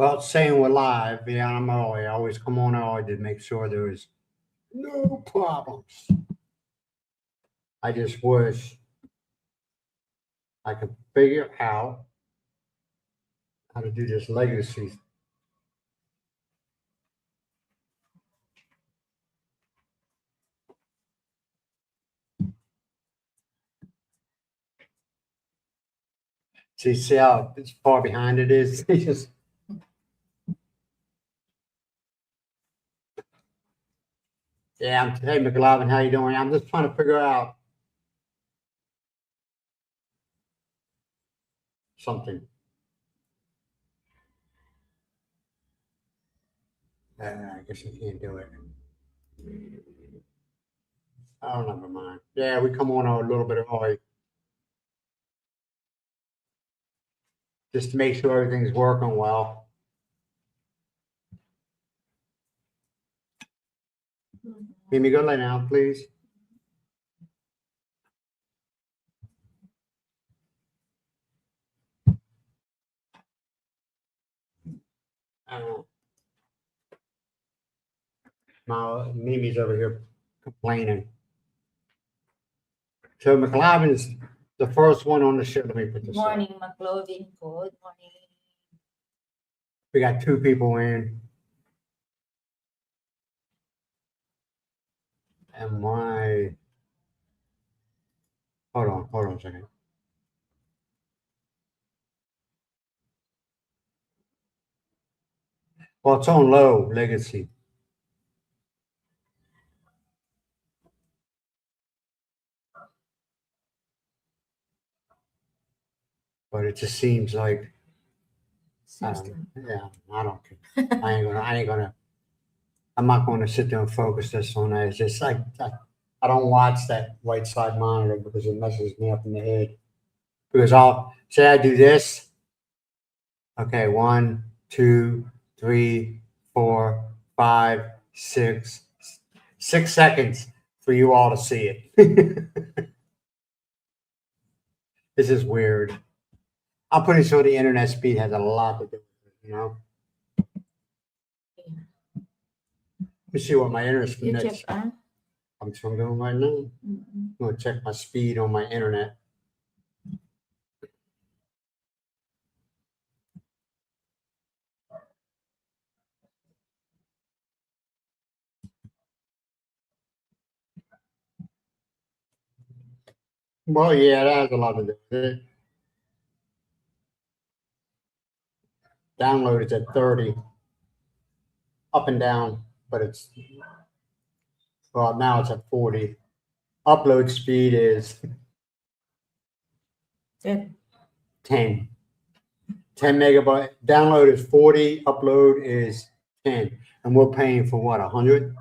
Well, it's saying we're live. Yeah, I'm early. I always come on early to make sure there is no problems. I just wish I could figure out how to do this legacy. See how far behind it is? It's just yeah, hey McLovin, how you doing? I'm just trying to figure out something. I guess I can't do it. Oh, never mind. Yeah, we come on a little bit early just to make sure everything's working well. Let me go lay down, please. Mimi's over here complaining. So McLovin's the first one on the show. Let me put this up. Morning, McLovin. Good morning. We got two people in. And my hold on a second. Well, it's on low legacy. But it just seems like I don't care. I'm not gonna sit there and focus this on that. It's just like I don't watch that right side monitor because it messes me up in the head. Because I'll say I do this. Okay, 1, 2, 3, 4, 5, 6. 6 seconds for you all to see it. This is weird. I'm pretty sure the internet speed has a lot to do with it, you know? Let me see what my internet speed is. I'm doing right now. I'm going to check my speed on my internet. Well, yeah, that has a lot to do with it. Download is at 30, up and down, but it's, well, now it's at 40. Upload speed is 10. 10 megabyte. Download is 40, upload is 10. And we're paying for what, 100?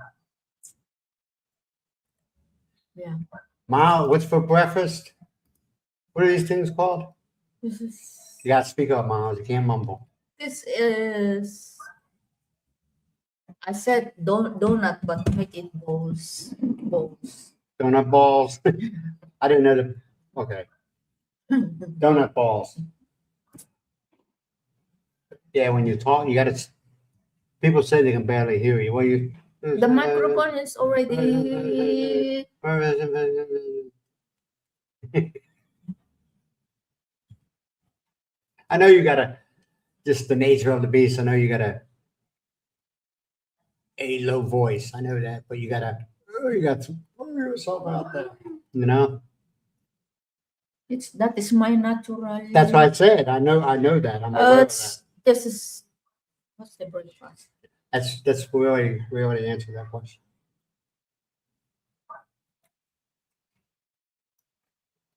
Yeah. Miles, what's for breakfast? What are these things called? This is. You got to speak up, Miles. You can't mumble. This is. I said donut, but make it balls. Donut balls. I didn't know that. Okay. Donut balls. Yeah, when you talk, you got to. People say they can barely hear you. Well, you. The microphone is already. I know you got to. Just the nature of the beast. I know you got a low voice. I know that, but you got to put yourself out there. You know. That is my natural. That's what I said. I know that. I'm aware of that. This is. What's the breakfast? That's we already answered that question.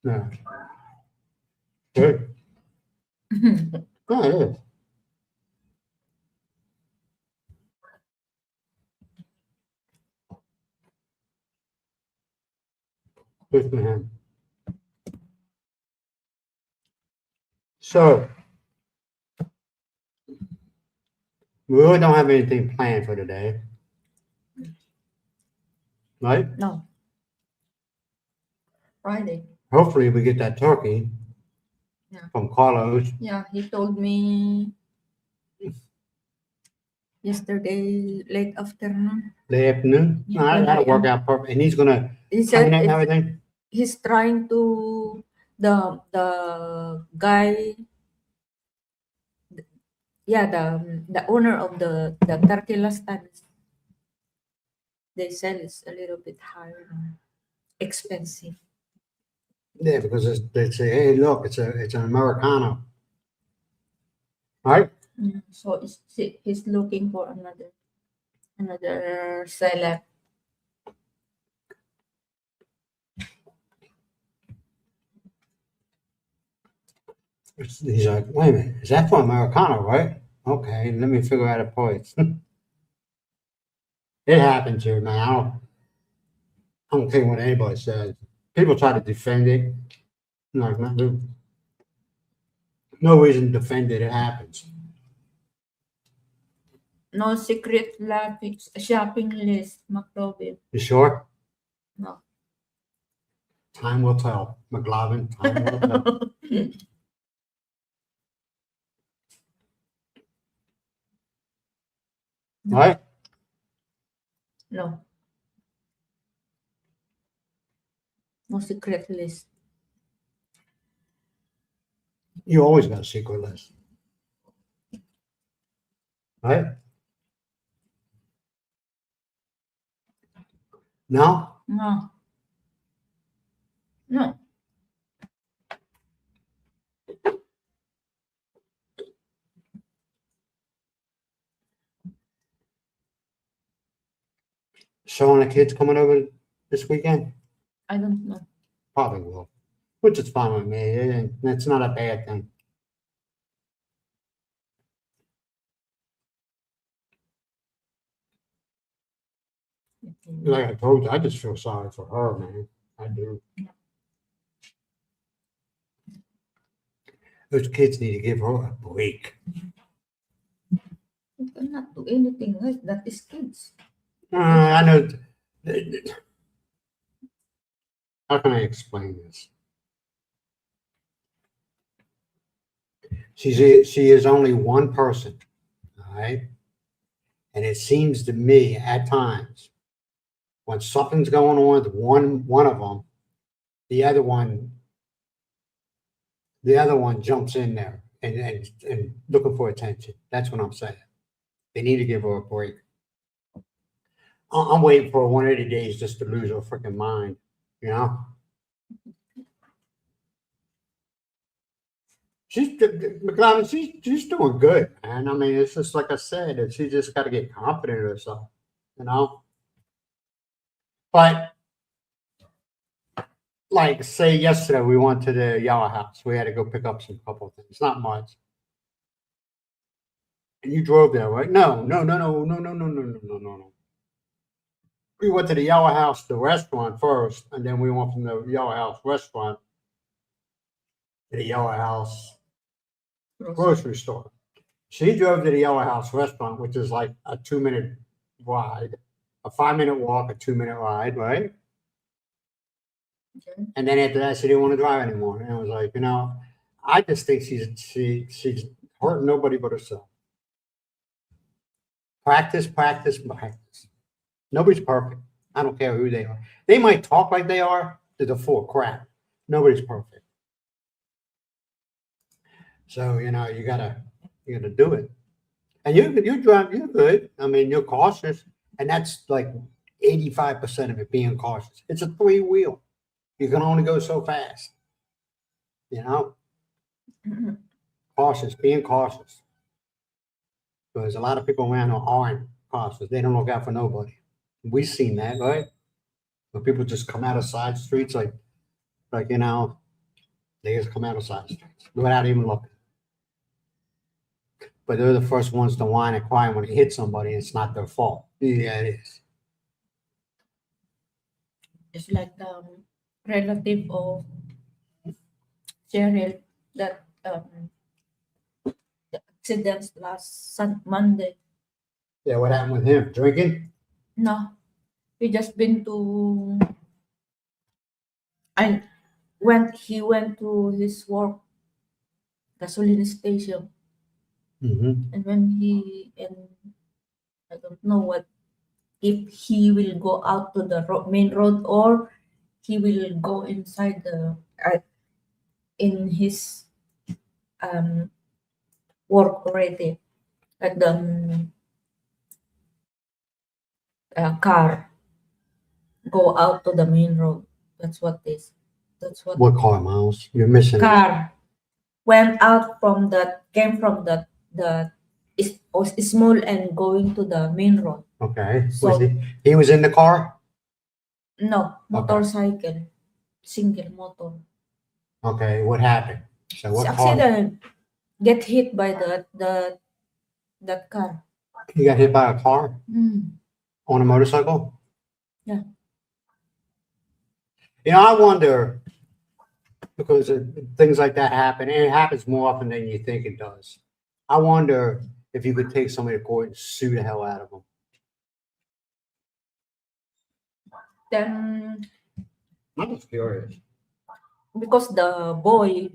No. Good. Oh, it is. Good for him. So we really don't have anything planned for today. Right? No. Friday. Hopefully we get that turkey from Carlos. Yeah, he told me yesterday late afternoon. the afternoon. Yeah, No, when that'll I work am, out perfect. And he's gonna he clean said it and it's, everything. he's trying to the guy, yeah, the owner of the turkey last time, they sell it's a little bit higher, expensive. Yeah, because they say, hey, look, it's an Americano, right? So he's looking for another seller. He's like, wait a minute, is that for Americano, right? Okay, let me figure out a price. It happens here, man. I don't care what anybody says. People try to defend it. Like, no reason to defend it. It happens. No secret shopping list, McLovin. You sure? No. Time will tell, McLovin. Time will tell. Right? No. No secret list. You always got a secret list. Right? No? No. No. So, the kids coming over this weekend? I don't know. Probably will. Which is fine with me. It's not a bad thing. Like I told you, I just feel sorry for her, man. I do. Those kids need to give her a break. You cannot do anything else. That is kids. I know. How can I explain this? She is only one person, all right? And it seems to me at times when something's going on with one of them, the other one jumps in there and looking for attention. That's what I'm saying. They need to give her a break. I'm waiting for 180 days just to lose her freaking mind, you know? McLaren, she's doing good, man. I mean, it's just like I said, that she just got to get confident in herself, you know? But like, say yesterday we went to the Yellow House. We had to go pick up some couple of things, not much. And you drove there, right? No. We went to the Yellow House, the restaurant first, and then we went from the Yellow House restaurant to the Yellow House grocery store. She drove to the Yellow House restaurant, which is like a 2-minute ride, a 5-minute walk, a 2-minute ride, right? Okay. And then after that, she didn't want to drive anymore. And I was like, you know, I just think she's hurting nobody but herself. Practice. Nobody's perfect. I don't care who they are. They might talk like they are to the full crap. Nobody's perfect. So, you know, you gotta do it. And you drive, you're good. I mean, you're cautious. And that's like 85% of it being cautious. It's a 3-wheel. You can only go so fast. You know? Cautious, being cautious. Because a lot of people around aren't cautious. They don't look out for nobody. We've seen that, right? When people just come out of side streets, like you know, they just come out of side streets without even looking. But they're the first ones to whine and cry when they hit somebody. It's not their fault. Yeah, it is. It's like the relative of Cheryl that the accidents last Monday. Yeah, what happened with him? Drinking? No, he just been to. I he went to his work gasoline station, Mm-hmm. and when he and I don't know what if he will go out to the main road or he will go inside the in his um work already at the car go out to the main road. That's what this. That's what What car, Miles? You're missing it. car went out from that came from the is small and going to the main road. Okay. So Was he was in the car? no motorcycle, single motor. Okay. What happened? So It's what car? accident. Get hit by that car. He got hit by a car on a motorcycle? Yeah. You know, I wonder, because things like that happen, and it happens more often than you think it does. I wonder if you could take somebody to court and sue the hell out of them. Then I'm just curious. because the boy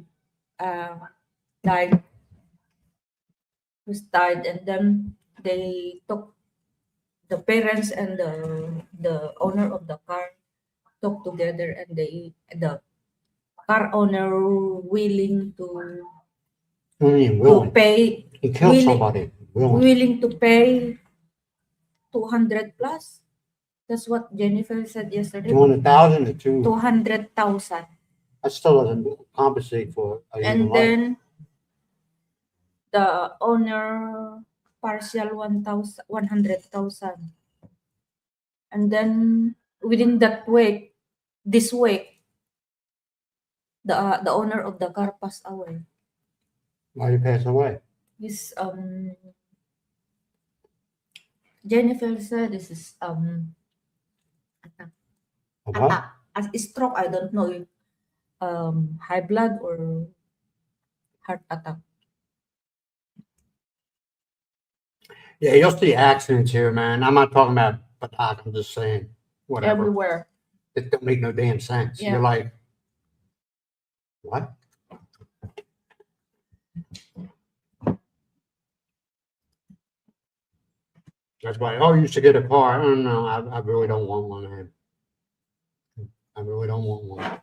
died, was died, and then they took the parents and the owner of the car talk together, and the car owner willing to What do you mean, willing? pay He killed willing- somebody. Willing. willing to pay 200 plus. That's what Jennifer said yesterday. 200,000 or 200,000. that still doesn't compensate for a human And life. then the owner partial 100,000. And then within that week, this week, the owner of the car passed away. Why did he pass away? This Jennifer said this is attack. A what? Attack. As a stroke, I don't know if high blood or heart attack. Yeah, you'll see accidents here, man. I'm not talking about attack. I'm just saying whatever. Everywhere. It don't make no damn sense. Yeah. You're like, what? That's why, oh, you should get a car. I don't know. I really don't want one, man. I really don't want one.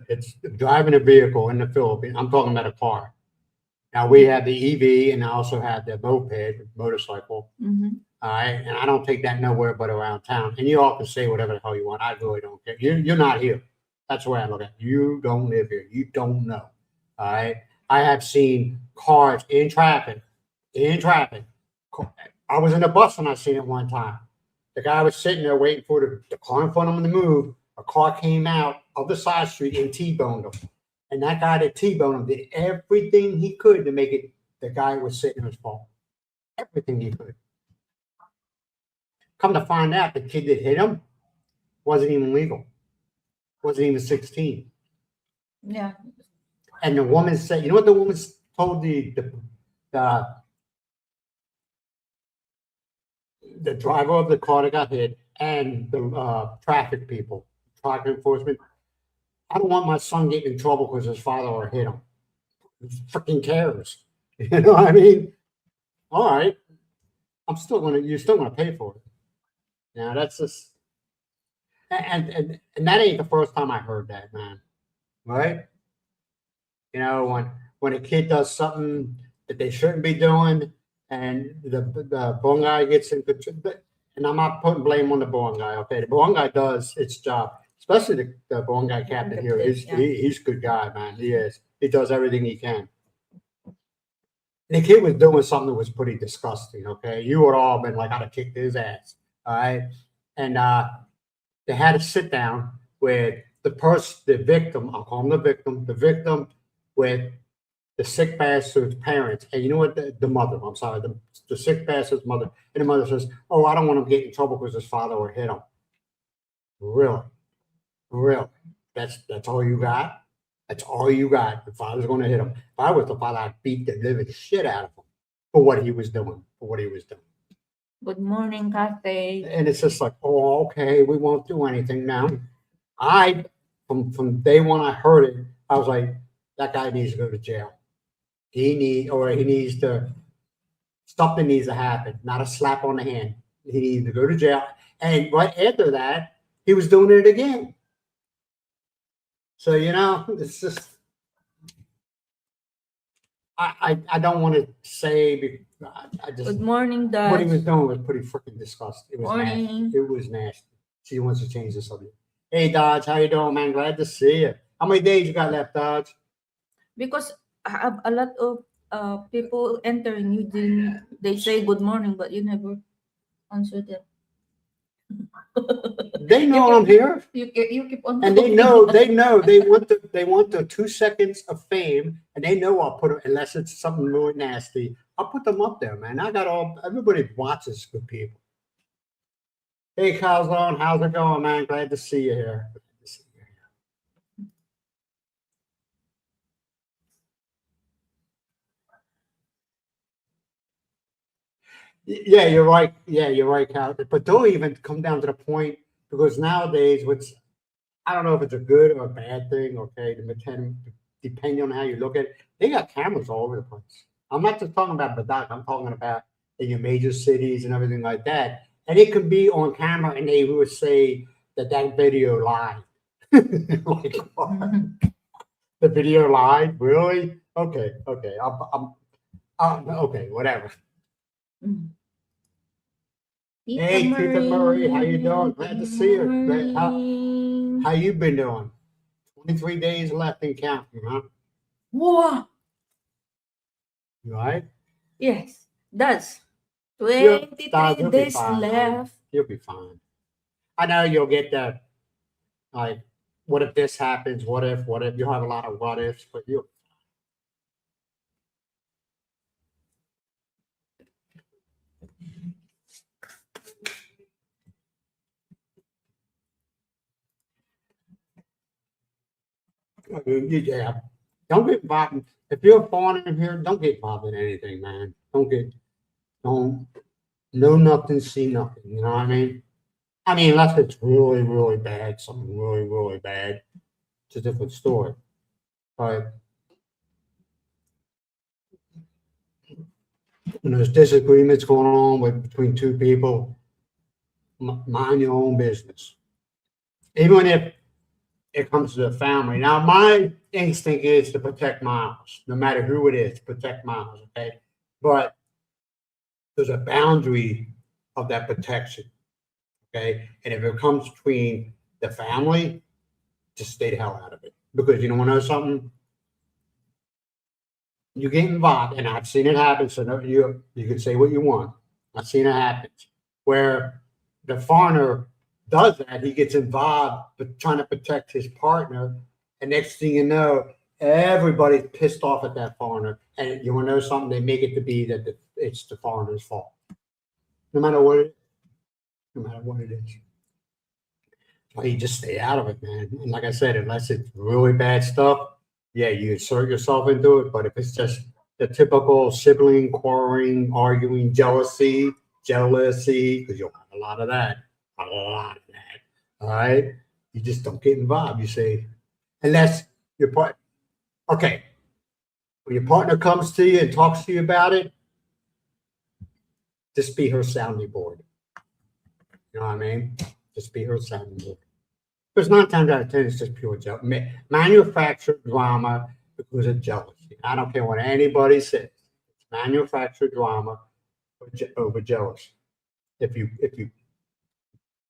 It's driving a vehicle in the Philippines. I'm talking about a car. Now, we have the EV and I also have the moped, motorcycle. Mm-hmm. All right. And I don't take that nowhere but around town. And you all can say whatever the hell you want. I really don't care. You're not here. That's the way I look at it. You don't live here. You don't know. All right. I have seen cars in traffic. I was in a bus and I seen it one time. The guy was sitting there waiting for the car in front of him to move. A car came out of the side street and T-boned him. And that guy that T-boned him did everything he could to make it the guy was sitting in his fault. Everything he could. Come to find out, the kid that hit him wasn't even legal. Wasn't even 16. Yeah. And the woman said, you know what the woman told the driver of the car that got hit and the traffic people, traffic enforcement? I don't want my son getting in trouble because his father hit him. Who freaking cares? You know what I mean? All right. You're still gonna pay for it. Now that's just, and that ain't the first time I heard that, man. Right? You know, when a kid does something that they shouldn't be doing, and the born guy gets in, and I'm not putting blame on the born guy. Okay, the born guy does its job, especially the born guy captain here. He's a good guy, man. He is. He does everything he can. The kid was doing something that was pretty disgusting. Okay, you would all been like, I'd have kicked his ass. All right, and they had to sit down with the victim. I'll call him the victim with the sick bastard's parents. And you know what? The mother, I'm sorry, the sick bastard's mother. And the mother says, oh, I don't want him to get in trouble because his father would hit him. Really? That's all you got? That's all you got? The father's going to hit him. If I was the father, I'd beat the living shit out of him for what he was doing. Good morning, Kathy. And it's just like, oh, okay, we won't do anything now. From day one I heard it, I was like, that guy needs to go to jail. He needs to something needs to happen, not a slap on the hand. He needs to go to jail. And right after that, he was doing it again. So, you know, it's just, I don't want to say, I just, Good morning, what he was Dad. doing was pretty freaking disgusting. It was nasty. Morning. It was nasty. She wants to change the subject. Hey, Dodge, how you doing, man? Glad to see you. How many days you got left, Dodge? Because I have a lot of people entering, you didn't. They say good morning, but you never answer them. They know I'm here. You keep on And they talking. know, they want the 2 seconds of fame, and they know I'll put it, unless it's something really nasty, I'll put them up there, man. I got everybody watches good people. Hey, Calzone, how's it going, man? Glad to see you here. Glad to see you here. Yeah, you're right. Yeah, you're right, Cal. But don't even come down to the point, because nowadays, I don't know if it's a good or a bad thing, okay, depending on how you look at it. They got cameras all over the place. I'm not just talking about Badak, I'm talking about in your major cities and everything like that. And it can be on camera and they would say that video lied. Like, what? The video lied? Really? Okay, okay. Okay, whatever. Hey, Tita Murray, how you doing? Glad to see you. How you been doing? 23 days left and counting, huh? Wow. You all right? Yes, that's You'll 23 be days fine, man. left. You'll be fine. I know you'll get that, like, what if this happens? What if? You'll have a lot of what ifs, but you'll. Yeah. Don't get involved. If you're a foreigner in here, don't get involved in anything, man. Don't know nothing, see nothing. You know what I mean? I mean, unless it's really, really bad, something really, really bad, it's a different story. But when there's disagreements going on between two people, mind your own business. Even if it comes to the family. Now, my instinct is to protect Miles, no matter who it is, protect Miles, okay? But there's a boundary of that protection, okay? And if it comes between the family, just stay the hell out of it. Because you don't want to know something? You get involved, and I've seen it happen, so no, you can say what you want. I've seen it happen where the foreigner does that, he gets involved but trying to protect his partner, and next thing you know, everybody's pissed off at that foreigner. And you want to know something? They make it to be that it's the foreigner's fault, no matter what it is. So you just stay out of it, man. And like I said, unless it's really bad stuff, yeah, you insert yourself into it. But if it's just the typical sibling quarreling, arguing, jealousy, because you'll have a lot of that. All right. You just don't get involved. You say, unless your partner, okay, when your partner comes to you and talks to you about it, just be her sounding board. You know what I mean? Just be her sounding board. Because 9 times out of 10, it's just pure jealousy. Manufactured drama because of jealousy. I don't care what anybody says. It's manufactured drama over jealousy. If you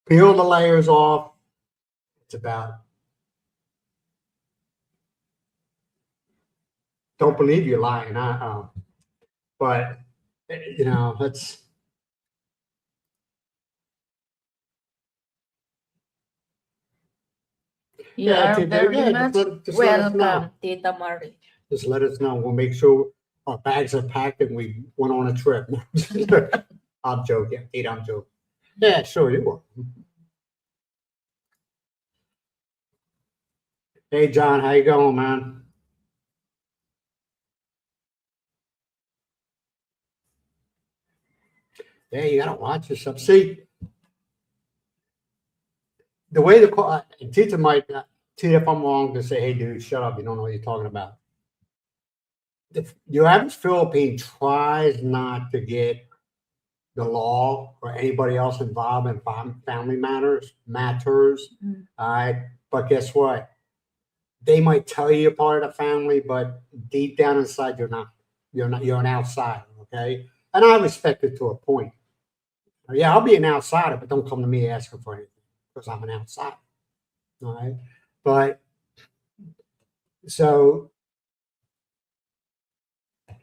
peel the layers off, it's about don't believe you're lying. But you know, that's You are very much just let us know. welcome, Tita Marie. Just let us know. We'll make sure our bags are packed and we went on a trip. I'm joking. I'm joking. Yeah, sure you will. Hey, John, how you going, man? Yeah, you gotta watch yourself. See, the way the teacher might, Tita, if I'm wrong, to say, "Hey, dude, shut up! You don't know what you're talking about." Your average Philippine tries not to get the law or anybody else involved in family matters. Mm. All right. But guess what? They might tell you you're part of the family, but deep down inside, you're not. You're not. You're an outsider. Okay. And I respect it to a point. Yeah, I'll be an outsider, but don't come to me asking for anything because I'm an outsider. All right. But so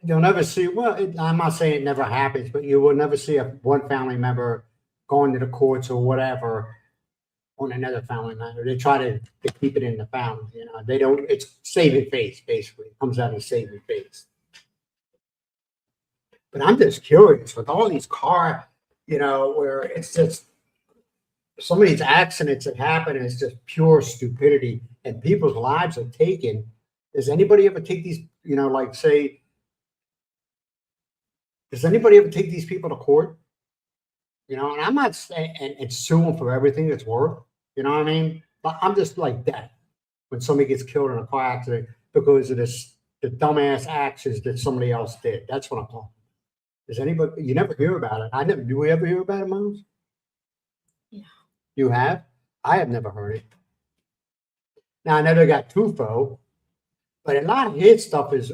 you'll never see, well, I'm not saying it never happens, but you will never see one family member going to the courts or whatever on another family member. They try to keep it in the family. They don't, it's saving face, basically. It comes out of saving face. But I'm just curious with all these where it's just some of these accidents that happen, and it's just pure stupidity and people's lives are taken. Does anybody ever take these, like say, does anybody ever take these people to court? And I'm not saying and sue them for everything it's worth. You know what I mean? But I'm just like that when somebody gets killed in a car accident because of the dumbass actions that somebody else did. That's what I'm talking. Does anybody? You never hear about it. I never. Do we ever hear about it, Miles? Yeah. You have? I have never heard it. Now I know they got Tufo, but a lot of his stuff is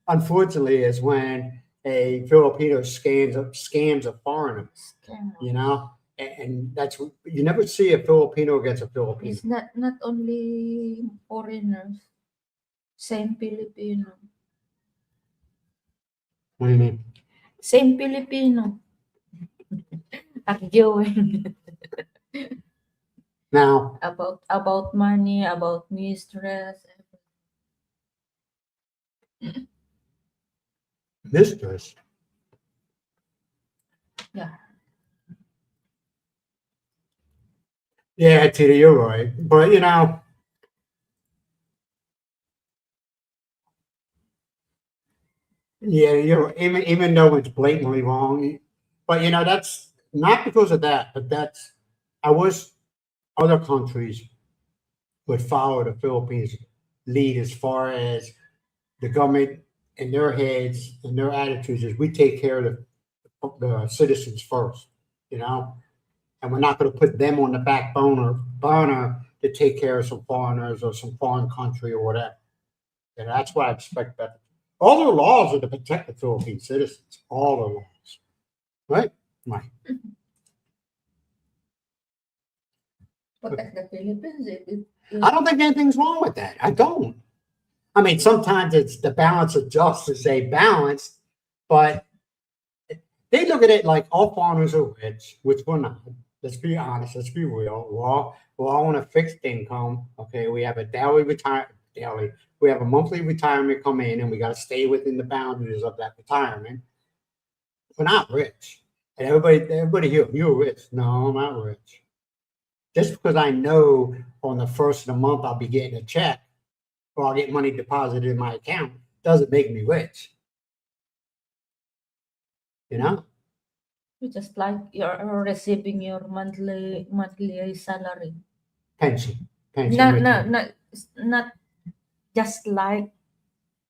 unfortunately is when a Filipino scams a foreigner. Scam. And that's you never see a Filipino against a Filipino. It's not only foreigners, same Filipino. What do you mean? Same Filipino. Arguing Now, about money, about mistress. mistress. Yeah. Yeah, Tita, you're right. But yeah, even though it's blatantly wrong, but that's not because of that, but that's I wish other countries would follow the Philippines lead as far as the government and their heads and their attitudes is we take care of the citizens first, and we're not going to put them on the back burner to take care of some foreigners or some foreign country or whatever. And that's what I expect better. All the laws are to protect the Philippine citizens. All the laws. Right? Right. Protect the Philippines. I don't think anything's wrong with that. I don't. I mean, sometimes it's the balance of justice, a balance, but they look at it like all foreigners are rich, which we're not. Let's be honest. Let's be real. We're all on a fixed income. Okay, we have a we have a monthly retirement come in, and we got to stay within the boundaries of that retirement. We're not rich, and everybody here, you're rich. No, I'm not rich. Just because I know on the first of the month I'll be getting a check or I'll get money deposited in my account doesn't make me rich. Just like you're receiving your monthly salary. Pension. Not just like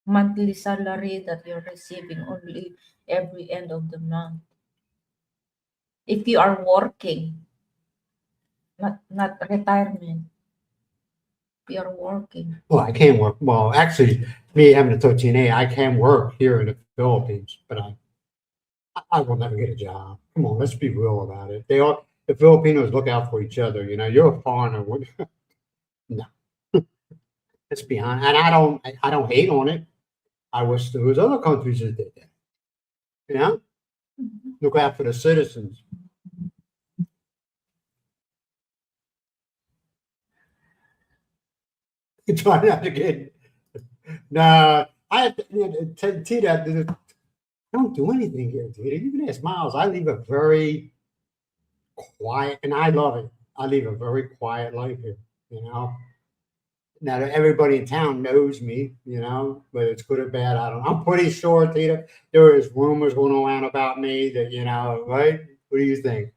monthly salary that you're receiving only every end of the month. If you are working, not retirement. If you're working. Well, I can work. Well, actually, me having a 13A, I can work here in the Philippines, but I will never get a job. Come on, let's be real about it. The Filipinos look out for each other. You're a foreigner. No, let's be honest. And I don't hate on it. I wish there was other countries that did that. Look out for the citizens. You try not to get. No, I Tita. I don't do anything here, Tita. You can ask Miles. I live a very quiet, and I love it. I live a very quiet life here. Now everybody in town knows me, whether it's good or bad, I don't know. I'm pretty sure, Tita, there is rumors going around about me that, right? What do you think?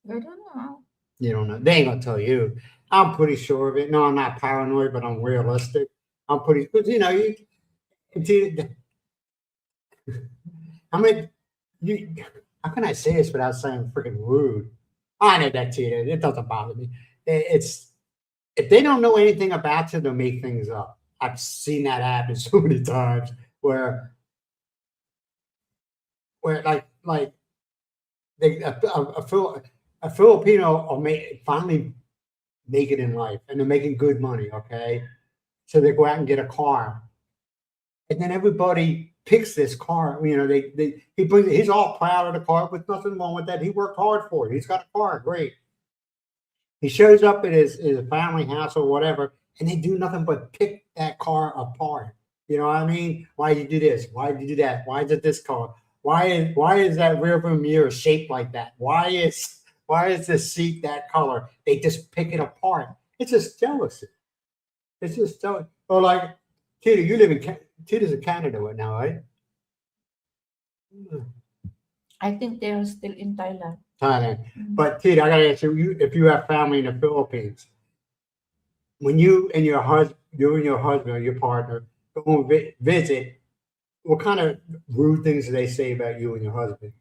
I don't know. You don't know. They ain't gonna tell you. I'm pretty sure of it. No, I'm not paranoid, but I'm realistic. I'm pretty, because Tita, how many, how can I say this without saying freaking rude? I know that, Tita. It doesn't bother me. It's, if they don't know anything about you, they'll make things up. I've seen that happen so many times where like they a Filipino will finally make it in life and they're making good money. Okay, so they go out and get a car, and then everybody picks this car. You know, he's all proud of the car, but nothing wrong with that. He worked hard for it. He's got a car, great. He shows up at his family house or whatever, and they do nothing but pick that car apart. You know what I mean? Why did you do this? Why did you do that? Why is it this car? Why is that rear view mirror shaped like that? Why is the seat that color? They just pick it apart. It's just jealousy. It's just jealousy. Or like, Tita, you live in Tita's in Canada right now, right? I think they are still in Thailand. Thailand. But Tita, I gotta ask you, if you have family in the Philippines, when you and your husband or your partner go and visit, what kind of rude things do they say about you and your husband?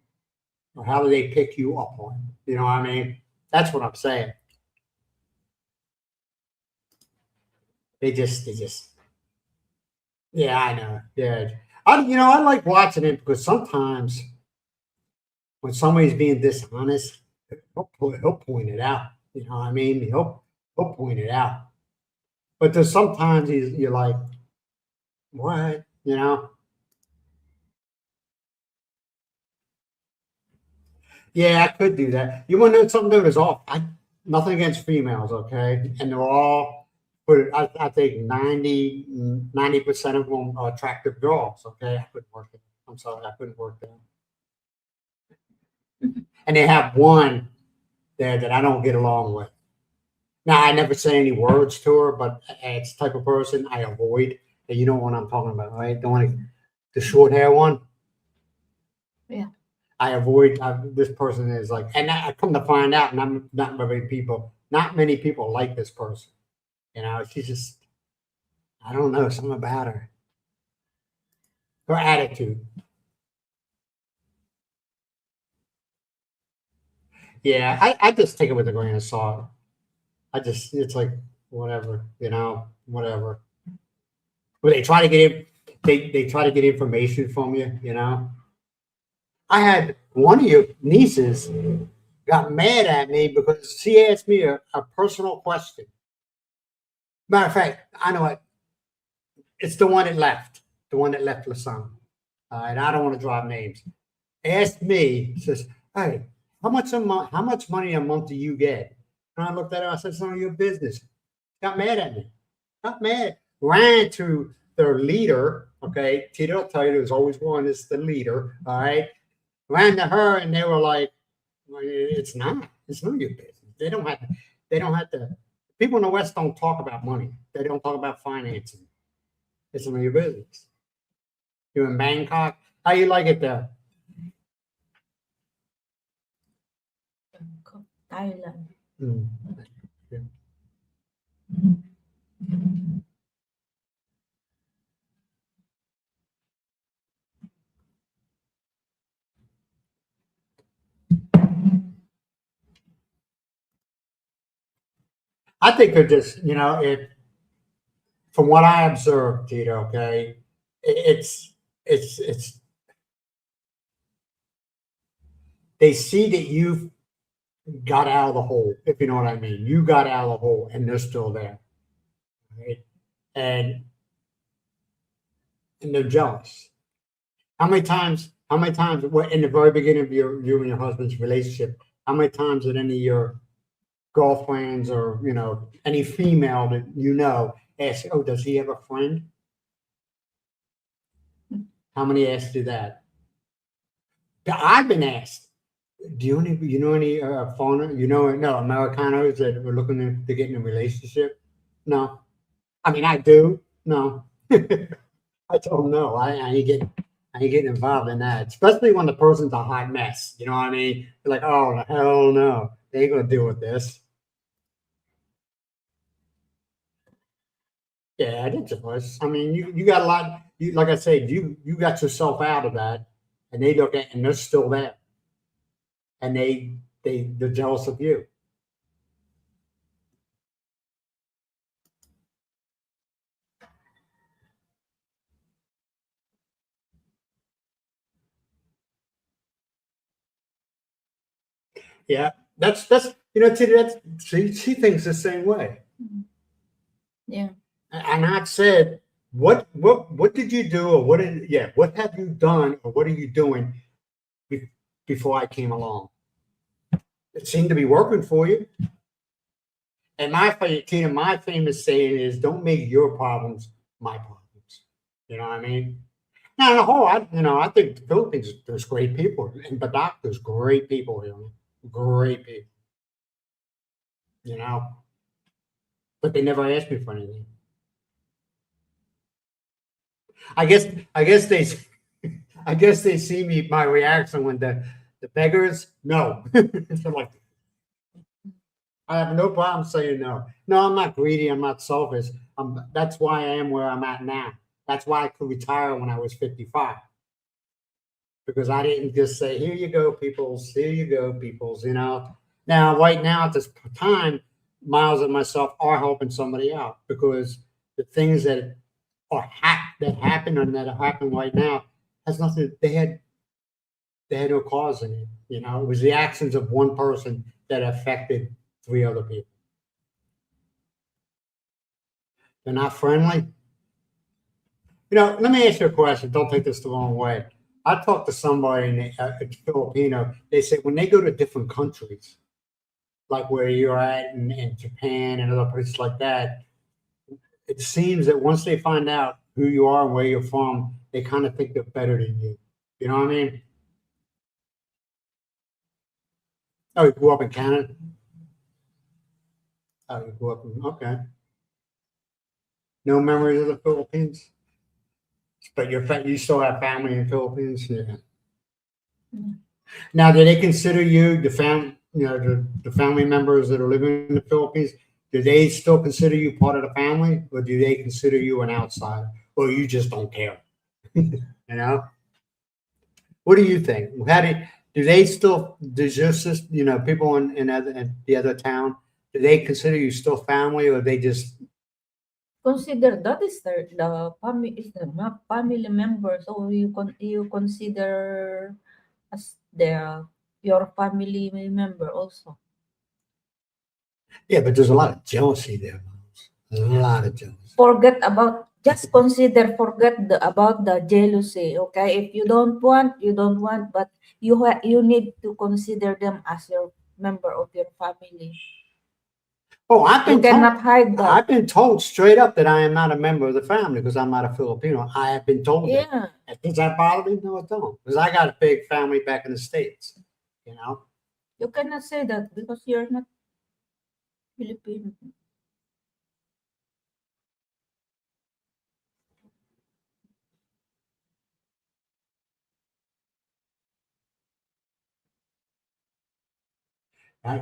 Or how do they pick you up on? You know what I mean? That's what I'm saying. They just, yeah, I know. Yeah. I like watching it because sometimes when somebody's being dishonest, he'll point it out. You know what I mean? He'll point it out. But there's sometimes you're like, what? You know? Yeah, I could do that. You want to know something that is off? Nothing against females, okay? And they're all, but I think 90% of them are attractive girls, okay? I couldn't work it. I'm sorry, I couldn't work that. And they have one there that I don't get along with. Now, I never say any words to her, but it's the type of person I avoid. And you know what I'm talking about, right? The short hair one. Yeah. I avoid this person is like, and I come to find out, not many people like this person. You know, she's just, I don't know, something about her attitude. Yeah, I just take it with a grain of salt. It's like whatever, whatever. But they try to they try to get information from you, you know. I had one of your nieces got mad at me because she asked me a personal question. Matter of fact, I know it. It's the one that left Lasan. And I don't want to drop names. Asked me, says, "Hey, how much money a month do you get?" And I looked at her. I said, "It's none of your business." Got mad at me. Got mad. Ran to their leader. Okay, Tito will tell you there's always one is the leader. All right. Ran to her, and they were like, well, "It's not. It's none of your business. They don't have to. They don't have to. People in the West don't talk about money. They don't talk about financing. It's none of your business." You're in Bangkok. How you like it there? Thailand. Mm. Yeah. I think they're just, from what I observed, Tito, okay, it's, they see that you've got out of the hole, if you know what I mean. You got out of the hole and they're still there. Right? And, and they're jealous. How many times, what in the very beginning of you and your husband's relationship, how many times did any of your girlfriends or, any female that ask, oh, does he have a friend? How many asked you that? I've been asked. Do you know any foreigner? No Americanos that are looking to get in a relationship? No. I mean, I do. No. I told them no. I ain't getting involved in that. Especially when the person's a hot mess. You know what I mean? They're like, oh hell no, they ain't gonna deal with this. Yeah, it was. I mean, you got a lot. You, like I said, you got yourself out of that, and they look at and they're still there, and they're jealous of you. Yeah, that's Tita, that's she thinks the same way. Yeah. And I've said, what did you do, or what have you done, or what are you doing be, before I came along? It seemed to be working for you. And Tina, my famous saying is, "Don't make your problems my problems." You know what I mean? Now, on the whole, I think the Philippines, there's great people, and Badak, there's great people here, great people. You know, but they never asked me for anything. I guess, I guess they, I guess they see me my reaction when the beggars no. So like, I have no problem saying no. No, I'm not greedy. I'm not selfish. That's why I am where I'm at now. That's why I could retire when I was 55, because I didn't just say, "Here you go, peoples. Here you go, peoples." You know. Now, right now at this time, Miles and myself are helping somebody out, because the things that happened and that are happening right now has nothing. They had no cause in it. You know, it was the actions of one person that affected three other people. They're not friendly. Let me ask you a question. Don't take this the wrong way. I talked to somebody a Filipino. They said when they go to different countries, like where you're at in Japan and other places like that, it seems that once they find out who you are and where you're from, they kind of think they're better than you. You know what I mean? Oh, you grew up in Canada? Oh, you grew up in, okay. No memories of the Philippines? But you still have family in the Philippines? Yeah. Mm. Now, do they consider you the family members that are living in the Philippines? Do they still consider you part of the family, or do they consider you an outsider, or you just don't care? You know, what do you think? Do they still? Does your sister, people in the other town, do they consider you still family, or they just? Consider that is the family is the family member, so you consider as your family member also. Yeah, but there's a lot of jealousy there. Miles. There's a lot of jealousy. Forget about the jealousy. Okay, if you don't want, you don't want, but you need to consider them as your member of your family. Oh, You cannot hide that. I've been told straight up that I am not a member of the family because I'm not a Filipino. I have been told that. Yeah, Does that bother me? No, it don't. Because I got a big family back in the States, you know? you cannot say that because you're not Filipino.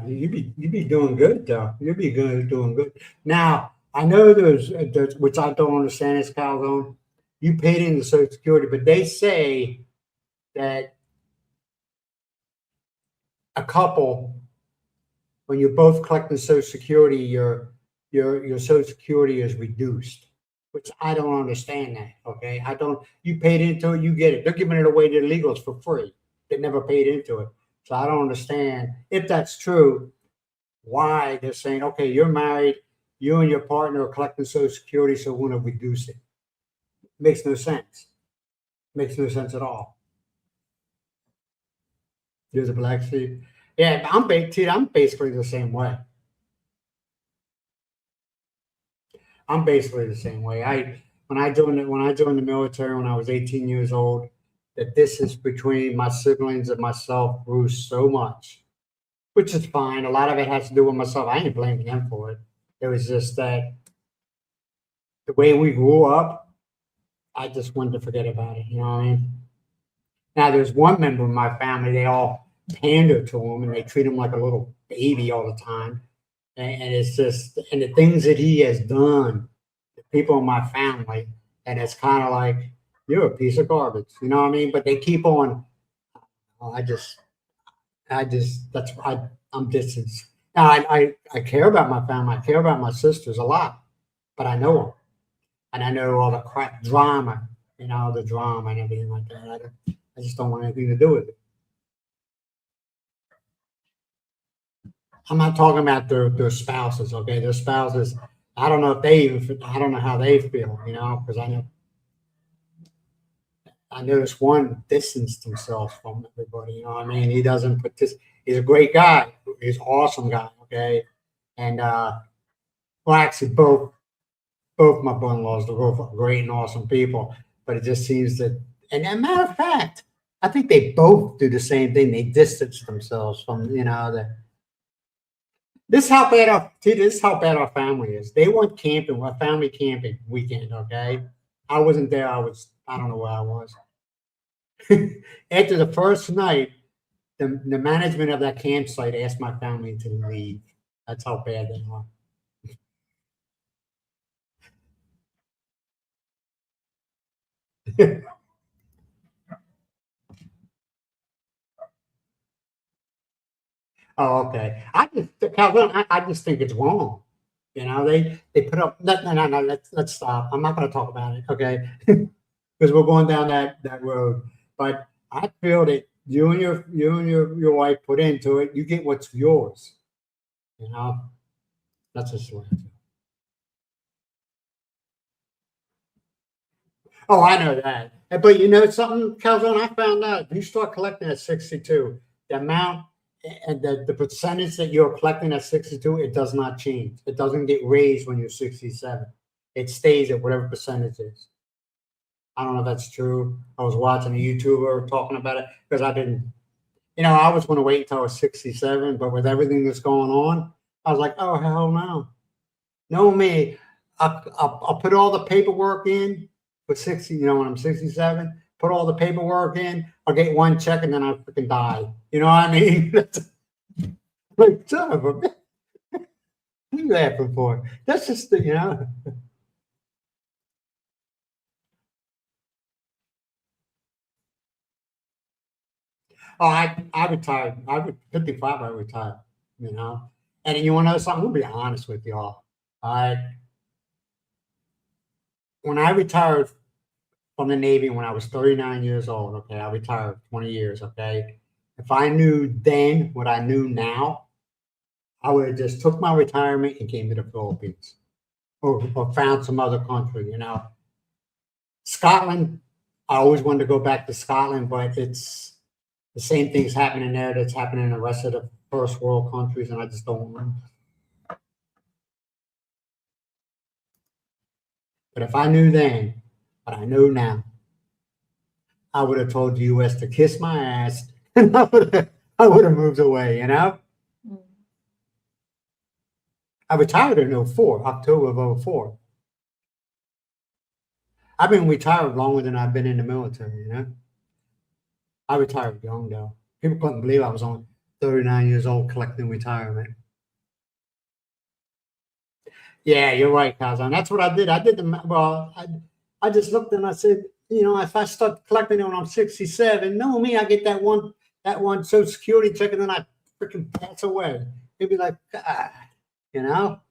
You be doing good though. Doing good. Now I know there's which I don't understand is Calzone. You paid into Social Security, but they say that a couple, when you're both collecting Social Security, your Social Security is reduced, which I don't understand that. Okay, I don't. You paid into it, you get it. They're giving it away to the illegals for free. They never paid into it, so I don't understand if that's true. Why they're saying, okay, you're married, you and your partner are collecting Social Security, so we're going to reduce it. Makes no sense. Makes no sense at all. You're the black sheep. Yeah, I'm basically the same way. I'm basically the same way. When I joined the military when I was 18 years old, the distance between my siblings and myself grew so much, which is fine. A lot of it has to do with myself. I ain't blaming them for it. It was just that the way we grew up, I just wanted to forget about it. You know what I mean? Now there's one member of my family, they all pander to him and they treat him like a little baby all the time. And it's just, and the things that he has done, people in my family, and it's kind of like, you're a piece of garbage, you know what I mean? But they keep on. Oh, I'm distant. Now, I care about my family. I care about my sisters a lot, but I know them, and I know all the crap drama, the drama and everything like that. I just don't want anything to do with it. I'm not talking about their spouses, okay? Their spouses, I don't know if I don't know how they feel, because I noticed one distanced himself from everybody, you know what I mean? He doesn't put this, he's a great guy. He's an awesome guy, okay? And, well, actually, both my brother-in-laws, they're both great and awesome people, but it just seems that, and as a matter of fact, I think they both do the same thing. They distance themselves from, this is how bad our family is. They went camping, a family camping weekend, okay? I wasn't there. I don't know where I was. After the first night, the management of that campsite asked my family to leave. That's how bad they are. Oh, okay. Calvin, I just think it's wrong. They put up. No. Let's stop. I'm not going to talk about it, okay? Because we're going down that road. But I feel that you and your wife put into it. You get what's yours. That's just what I feel. Oh, I know that. But you know something, Calvin? I found out if you start collecting at 62, the amount and the percentage that you're collecting at 62, it does not change. It doesn't get raised when you're 67. It stays at whatever percentage is. I don't know if that's true. I was watching a YouTuber talking about it because I didn't, I was going to wait until I was 67, but with everything that's going on, I was like, oh, hell no. No, me. I'll put all the paperwork in for 60, when I'm 67, put all the paperwork in, I'll get one check and then I freaking die. You know what I mean? Like, son of a bitch. What are you laughing for? That's just, Oh, I retired. 55, I retired, you know. And you want to know something? I'm going to be honest with y'all. I When I retired from the Navy when I was 39 years old, okay, I retired 20 years, okay. If I knew then what I knew now, I would have just took my retirement and came to the Philippines or found some other country. Scotland, I always wanted to go back to Scotland, but it's the same things happening there that's happening in the rest of the first world countries, and I just don't want. But if I knew then what I know now, I would have told the U.S. to kiss my ass, and I would have moved away. Mm. I retired in '04, October of '04. I've been retired longer than I've been in the military. I retired young though. People couldn't believe I was only 39 years old collecting retirement. Yeah, you're right, Kazan. That's what I did. I just looked and I said, if I start collecting it when I'm 67, no me, I get that one Social Security check and then I freaking pass away. It'd be like, God, you know?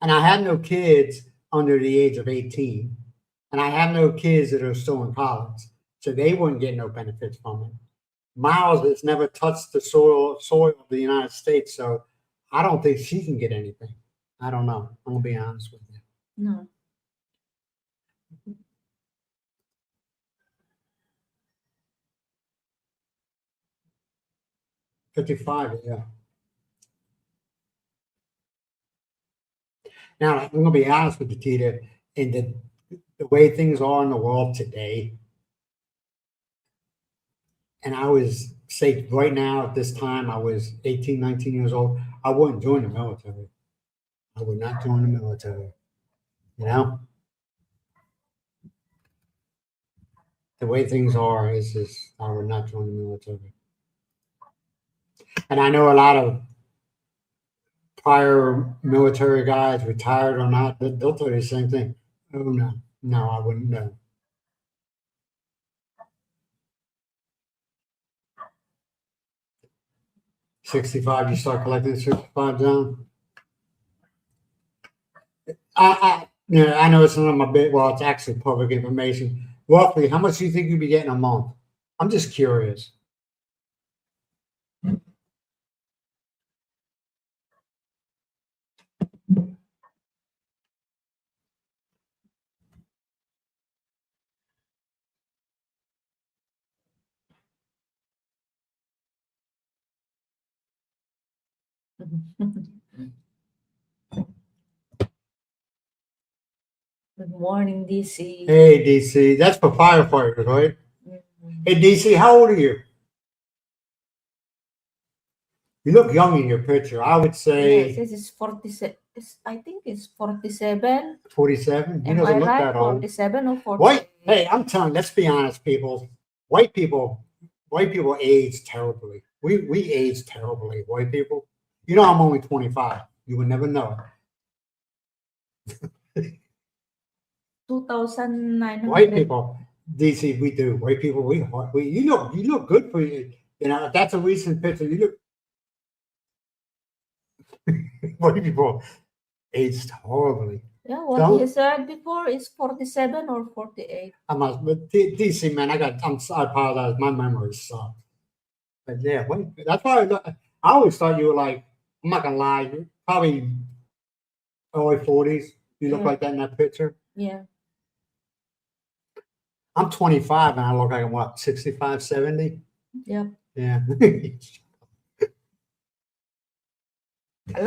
And I had no kids under the age of 18. And I have no kids that are still in college. So they wouldn't get no benefits from it. Miles has never touched the soil of the United States, so I don't think she can get anything. I don't know. I'm gonna be honest with you. No. 55, yeah. Now I'm gonna be honest with you, Tita, in the way things are in the world today, and I was say right now at this time, I was 18, 19 years old, I wouldn't join the military. I would not join the military. You know? The way things are is I would not join the military. And I know a lot of prior military guys, retired or not, they'll tell you the same thing. Oh, no, I wouldn't know. $65, you start collecting $65 down. I know it's none of my bit. Well, it's actually public information. Roughly, how much do you think you'd be getting a month? I'm just curious. Good morning, DC. Hey, DC, that's for firefighters, right? Hey, DC, how old are you? You look young in your picture. I would Yes, say this is 47. I think it's 47. 47. He Am I doesn't look right? that old. 47 or 48? White, hey, I'm telling you, let's be honest, people. White people age terribly. We age terribly, white people. You know, I'm only 25. You would never know. 2,900. White people, DC, we do. White people, we you look good for you. You know, if that's a recent picture. You look white people aged horribly. Yeah, what Don't- you said before is 47 or 48. But DC, man, I apologize. My memory sucks. But yeah, that's why I always thought you were like, I'm not gonna lie, you're probably early 40s. You look Yeah. like that in that picture. Yeah. I'm 25 and I look like I'm what, 65, 70? Yep. Yeah. A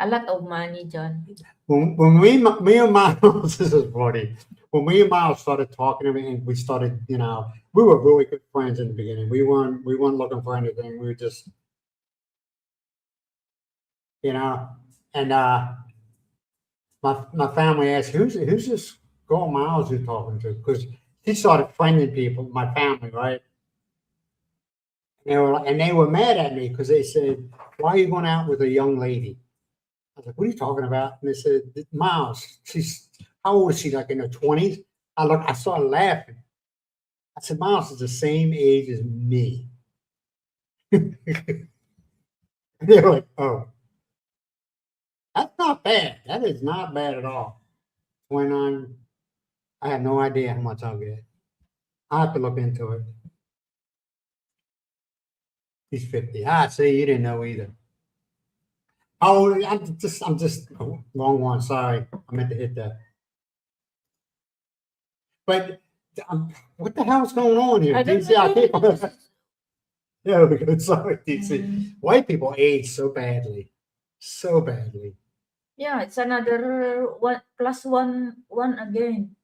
lot of money, John. when me and Miles, this is funny. When me and Miles started talking to me and we started, you know, we were really good friends in the beginning. We weren't looking for anything. We were just, you know, and my family asked, who's this girl Miles you're talking to? Because she started friending people, my family, right? And they were mad at me because they said, why are you going out with a young lady? I was like, what are you talking about? And they said, Miles, how old is she? Like in her 20s? I started laughing. I said, Miles is the same age as me. They were like, oh, that's not bad. That is not bad at all. 29, I have no idea how much I'll get. I'll have to look into it. He's 50. See, you didn't know either. Oh, I'm just wrong one. Sorry, I meant to hit that. But what the hell's going on here? I don't DC, I know. can't. Yeah, we go. Sorry, DC. Mm. White people age so badly, so badly. Yeah, it's another one plus one again.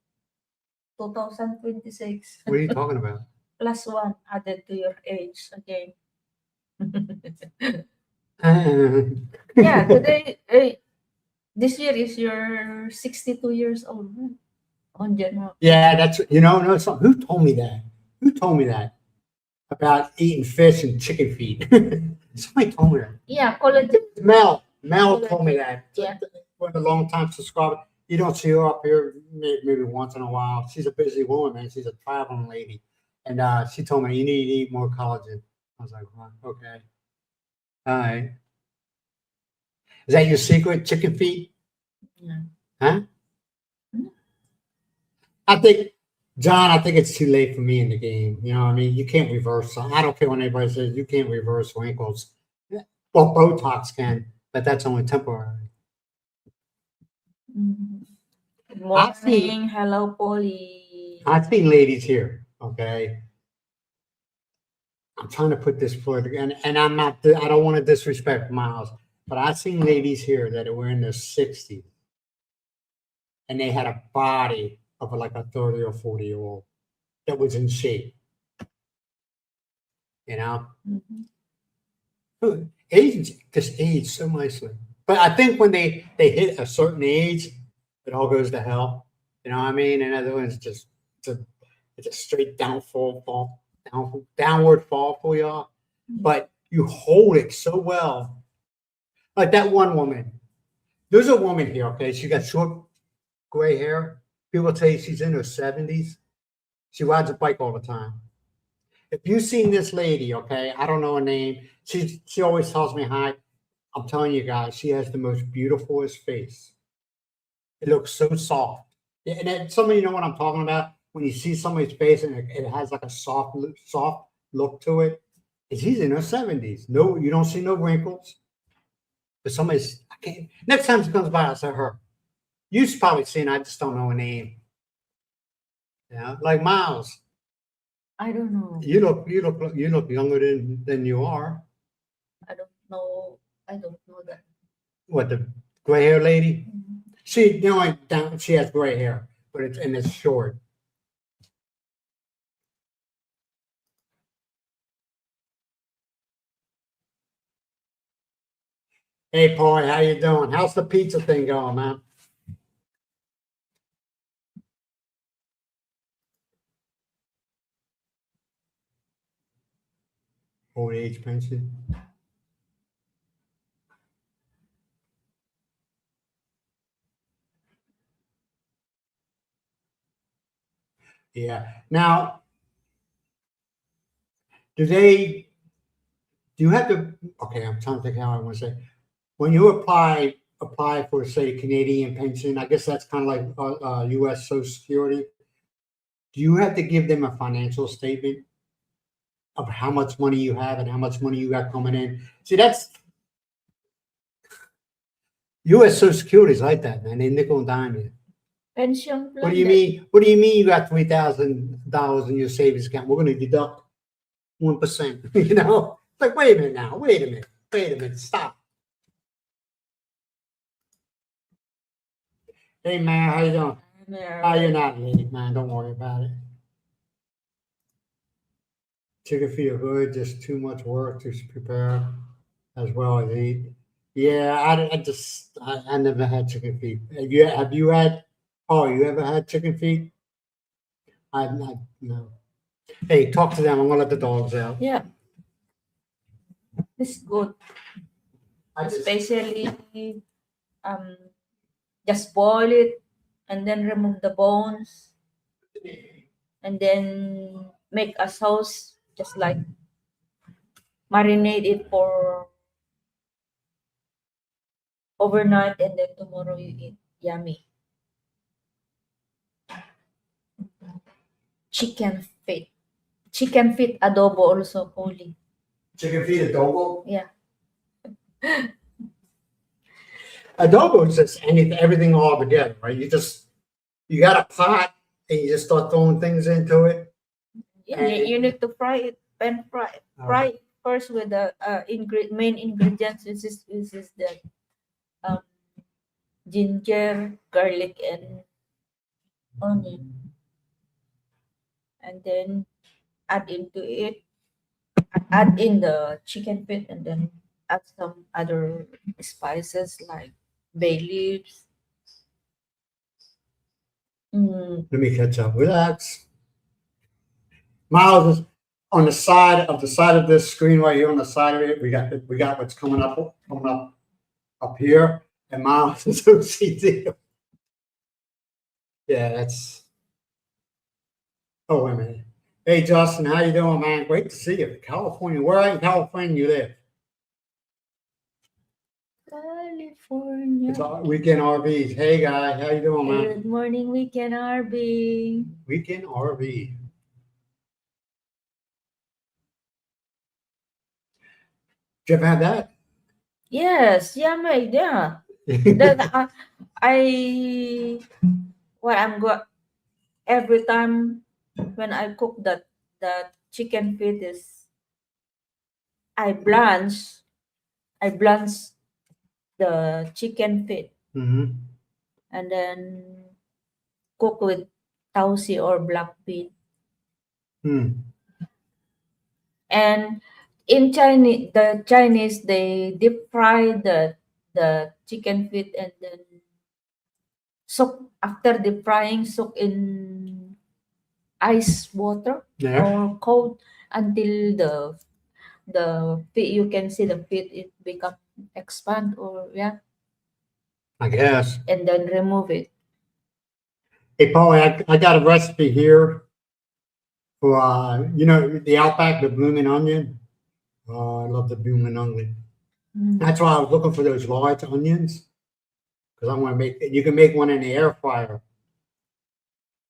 2026. What are you talking about? Plus one added to your age again. Yeah, today, this year is your 62 years old, right? On January. Yeah, that's no. It's not, who told me that? Who told me that about eating fish and chicken feet? Somebody told me that. Yeah, collagen. Mel told me that. Yeah. What a long time subscriber. You don't see her up here maybe once in a while. She's a busy woman, man. She's a traveling lady, and she told me you need to eat more collagen. I was like, well, okay, all right. Is that your secret, chicken feet? Yeah. Huh? Hmm? I think, John, I think it's too late for me in the game. You know what I mean? You can't reverse. I don't care when anybody says you can't reverse wrinkles. Well, Botox can, but that's only temporary. Mhm. Good I see- morning. Hello, Polly. I've seen ladies here, okay? I'm trying to put this forward, and I'm not, I don't want to disrespect Miles, but I've seen ladies here that were in their 60s, and they had a body of like a 30 or 40-year-old that was in shape. You know? Mhm. Just age so nicely. But I think when they hit a certain age, it all goes to hell. You know what I mean? And other ones just it's a straight downward fall for y'all. But you hold it so well. Like that one woman. There's a woman here, okay? She got short gray hair. People tell you she's in her 70s. She rides a bike all the time. If you've seen this lady, okay, I don't know her name. She always tells me hi. I'm telling you guys, she has the most beautifulest face. It looks so soft. And then some of you know what I'm talking about when you see somebody's face and it has like a soft look to it. And she's in her 70s. No, you don't see no wrinkles. But somebody's, I can't. Next time she comes by, I'll say her. You've probably seen. I just don't know her name. Yeah, like Miles. I don't know. You look younger than you are. I don't know. I don't know that. What, the gray hair lady? Mhm. She, you know, like down, she has gray hair, but it's short. Hey, Paul, how you doing? How's the pizza thing going, man? Old age pension. Yeah. Now, do you have to, okay, I'm trying to think how I want to say. When you apply for, say, Canadian pension, I guess that's kind of like US Social Security. Do you have to give them a financial statement of how much money you have and how much money you got coming in? See, that's US Social Security is like that, man. They nickel and dime you. Pension plan. What do you mean? What do you mean you got $3,000 in your savings account? We're going to deduct 1%. You know, it's like, wait a minute now. Wait a minute. Stop. Hey, man, how you doing? Oh, you're not late, man. Don't worry about it. Chicken feet are good. Just too much work to prepare as well as eat. Yeah, I never had chicken feet. Have you had? Oh, you ever had chicken feet? I've not. No. Hey, talk to them. I'm gonna let the dogs out. Yeah, it's good. Especially um, just boil it and then remove the bones and then make a sauce. Just like marinate it for overnight and then tomorrow you eat. Yummy. Chicken feet. Chicken feet adobo also holy. Chicken feet adobo. Yeah. Adobo is just everything all together, right? You got a pot and you just start throwing things into it. Yeah, you need to fry it, pan fry. Fry it first with the main ingredients, which is the um, ginger, garlic, and onion, and then add into it. Add in the chicken feet, and then add some other spices like bay leaves. Mm, Let me catch up. Relax. Miles is on the side of this screen right here on the side of it. We got what's coming up here, and Miles is OCD. Yeah, that's. Oh, wait a minute. Hey, Justin, how you doing, man? Great to see you. California. Where in California you live? California. It's Weekend RVs. Hey, guy, how you doing, man? Good morning, Weekend RV. Weekend RV. Did you ever have that? Yes, yummy. Yeah. That I what I'm go every time when I cook that chicken feet is I blanch I blanch the chicken feet Mm-hmm. and then cook with tausi or black bean. Hmm. And in Chinese they deep fry the chicken feet and then soak after deep frying soak in ice water Yeah. or cold until the feet you can see the feet it become expand or yeah, I guess. and then remove it. Hey, Paul, I got a recipe here for, the Outback, the blooming onion. I love the blooming onion. Mm. That's why I was looking for those large onions, because I want to make, you can make one in the air fryer.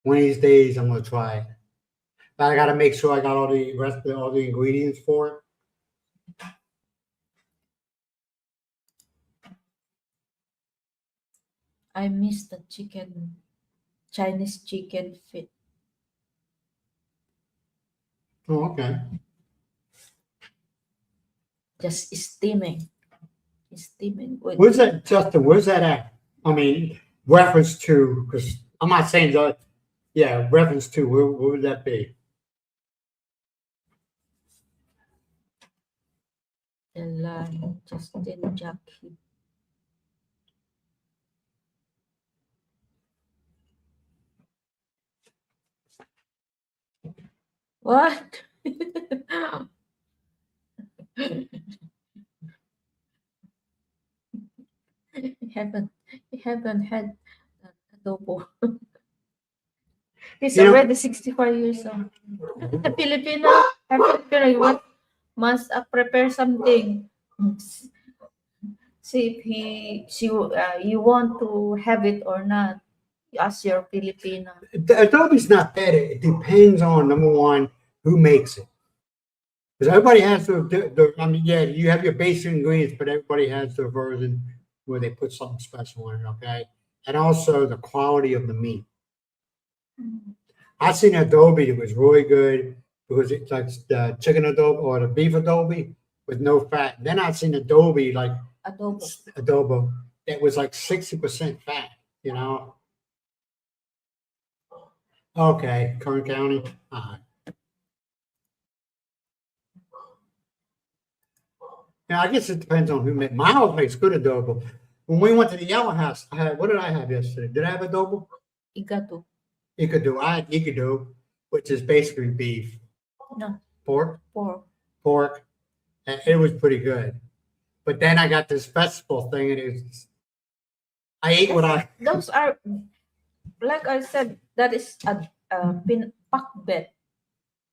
One of these days, I'm going to try it. But I got to make sure I got all the ingredients for it. I miss the chicken, Chinese chicken feet. Oh, okay. Just steaming with Where's that, Justin? Where's that at? I mean, reference to, because I'm not saying that, yeah, reference to, where would that be? the line. Justin Jackie. What? haven't haven't had adobo. He's You know, already 65 years old. A Filipino, what must prepare something. See if you want to have it or not. You ask your Filipino. the Adobe's not bad. It depends on, number one, who makes it. Because everybody has I mean, yeah, you have your basic ingredients, but everybody has their version where they put something special in it, okay? And also the quality of the meat. I seen adobe that was really good because it's like the chicken adobe or the beef adobe with no fat. Then I seen adobe like Adobo. adobo that was like 60% fat, you know? Okay, Kern County. All right. Yeah, I guess it depends on who made. My house makes good adobo. When we went to the Yellow House, what did I have yesterday? Did I have adobo? Igato. Ikadu. I had ikadu, which is basically beef, No, pork, pork. pork, and it was pretty good. But then I got this festival thing, and I ate what I. Those are, like I said, that is a pakbet.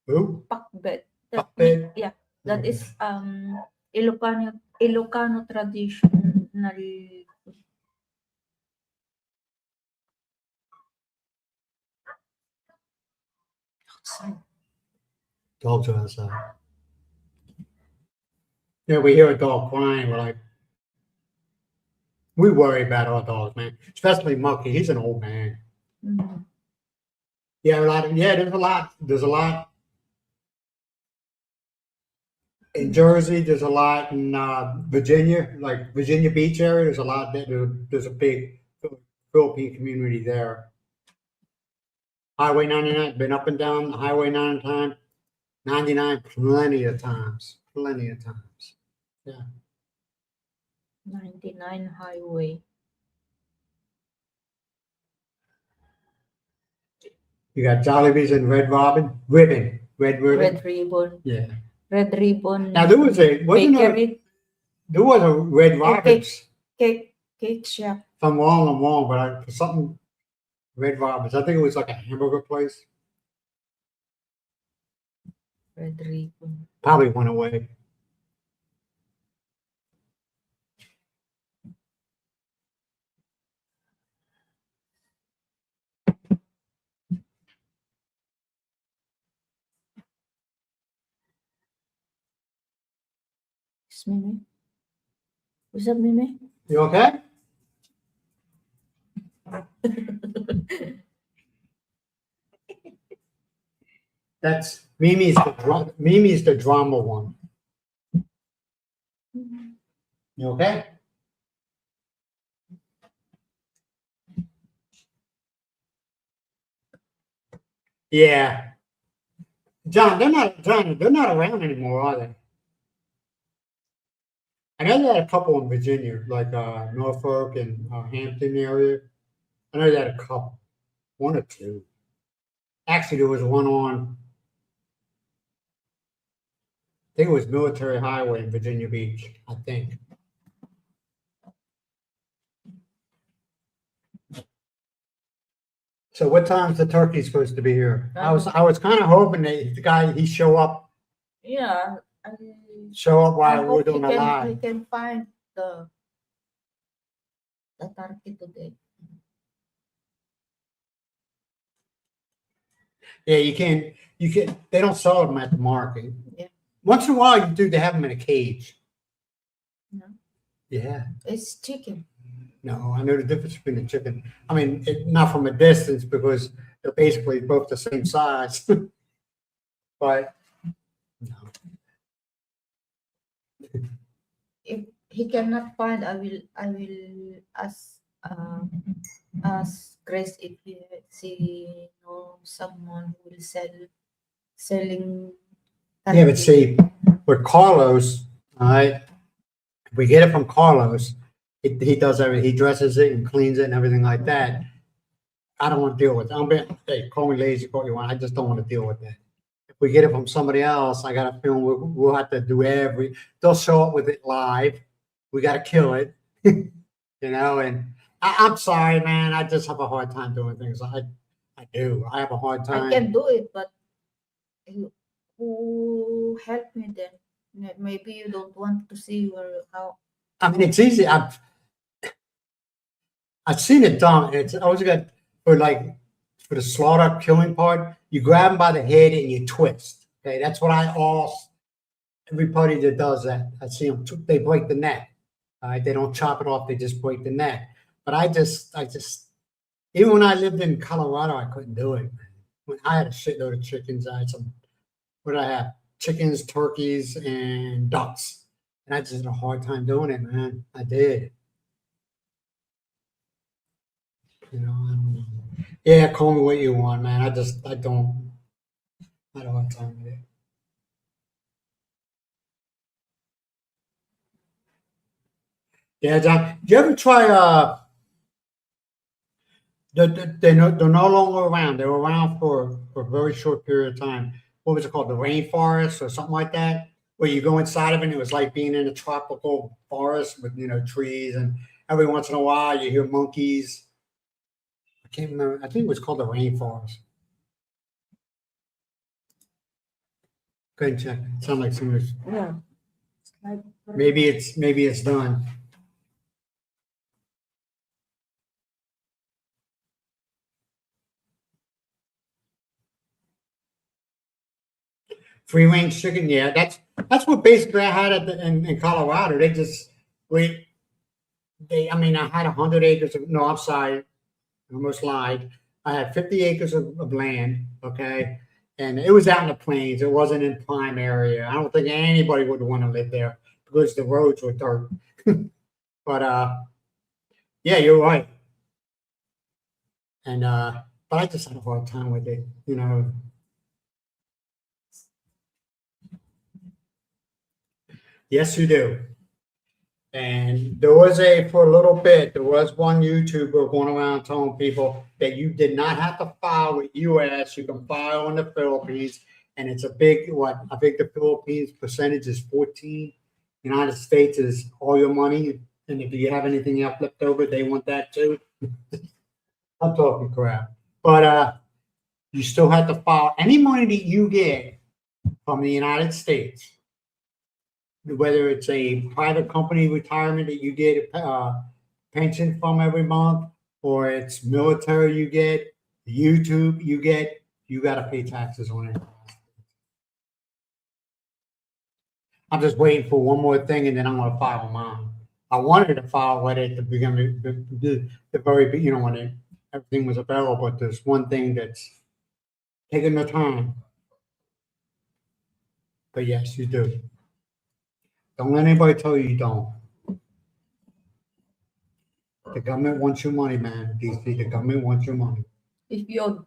Who? Pakbet. That Pakbet? yeah, that is Ilocano traditional. Dogs are outside. Yeah, we hear a dog crying. We're like, we worry about our dogs, man. Especially Monkey. He's an old man. Mm. Yeah, there's a lot. There's a lot in Jersey. There's a lot in Virginia, like Virginia Beach area. There's a lot there. There's a big Philippine community there. Highway 99, been up and down the Highway 99 plenty of times. Plenty of times. Yeah. 99 highway. You got Jollibee's and Red Robin. Red Ribbon. Red Ribbon. Yeah. Red Ribbon. Now there was bakery. There was a Red Robin's. Cake shop. If I'm wrong, I'm wrong, but something Red Robin's. I think it was like a hamburger place. Red Ribbon. Probably went away. It's Mimi. What's up, Mimi? You okay? That's Mimi's the drama one. You okay? Yeah. John, they're not around anymore, are they? I know they had a couple in Virginia, like Norfolk and Hampton area. I know they had a couple, one or two. Actually, there was one on, I think it was Military Highway in Virginia Beach, I think. So what time's the turkey supposed to be here? I was kind of hoping that the guy, he show up Yeah, I while we're hope doing a he live. can find the turkey today. Yeah, you can, they don't sell them at the market. Yeah. Once in a while, they have them in a cage. No. Yeah. It's chicken. No, I know the difference between the chicken. I mean, not from a distance because they're basically both the same size. But no. If he cannot find, I will ask Grace if she know someone who will selling. Yeah, but turkey. see, with Carlos, all right, if we get it from Carlos, he does everything. He dresses it and cleans it and everything like that. I don't want to deal with it. Hey, call me lazy, call you want. I just don't want to deal with that. If we get it from somebody else, I got a feeling we'll have to do they'll show up with it live. We got to kill it, you know, and I'm sorry, man. I just have a hard time doing things. I do. I have a hard time. I can do it, but who help me then? Maybe you don't want to see how. I mean, it's easy. I've seen it done. It's always got for the slaughter killing part. You grab them by the head and you twist. Okay, that's what everybody that does that. I see them. They break the neck. All right, they don't chop it off. They just break the neck. But I just even when I lived in Colorado, I couldn't do it. When I had a shitload of chickens, I had what did I have? Chickens, turkeys, and ducks. And I just had a hard time doing it, man. I did. You know, I don't know. Yeah, call me what you want, man. I don't have time with it. Yeah, John, do you ever try, they're no longer around. They were around for a very short period of time. What was it called? The rainforest or something like that? Where you go inside of it and it was like being in a tropical forest with, trees, and every once in a while you hear monkeys. I can't remember. I think it was called the rainforest. Go ahead and check. It sounds like somebody's. Yeah. Maybe it's done. Free range chicken, yeah, that's what basically I had in Colorado. I mean, I had 100 acres of, no, I'm sorry, I almost lied. I had 50 acres of land, okay, and it was out in the plains. It wasn't in prime area. I don't think anybody would want to live there because the roads were dirt. But yeah, you're right. And but I just had a hard time with it, Yes, you do. And for a little bit, there was one YouTuber going around telling people that you did not have to file with US, you can file in the Philippines, and it's I think the Philippines percentage is 14. United States is all your money, and if you have anything else left over, they want that too. I'm talking crap. But you still have to file any money that you get from the United States, whether it's a private company retirement that you get a pension from every month, or it's military you get, YouTube you got to pay taxes on it. I'm just waiting for one more thing, and then I'm going to file mine. I wanted to file with it at the beginning, the very, when everything was available, but there's one thing that's taking the time. But yes, you do. Don't let anybody tell you don't. The government wants your money, man. DC, the government wants your money. If you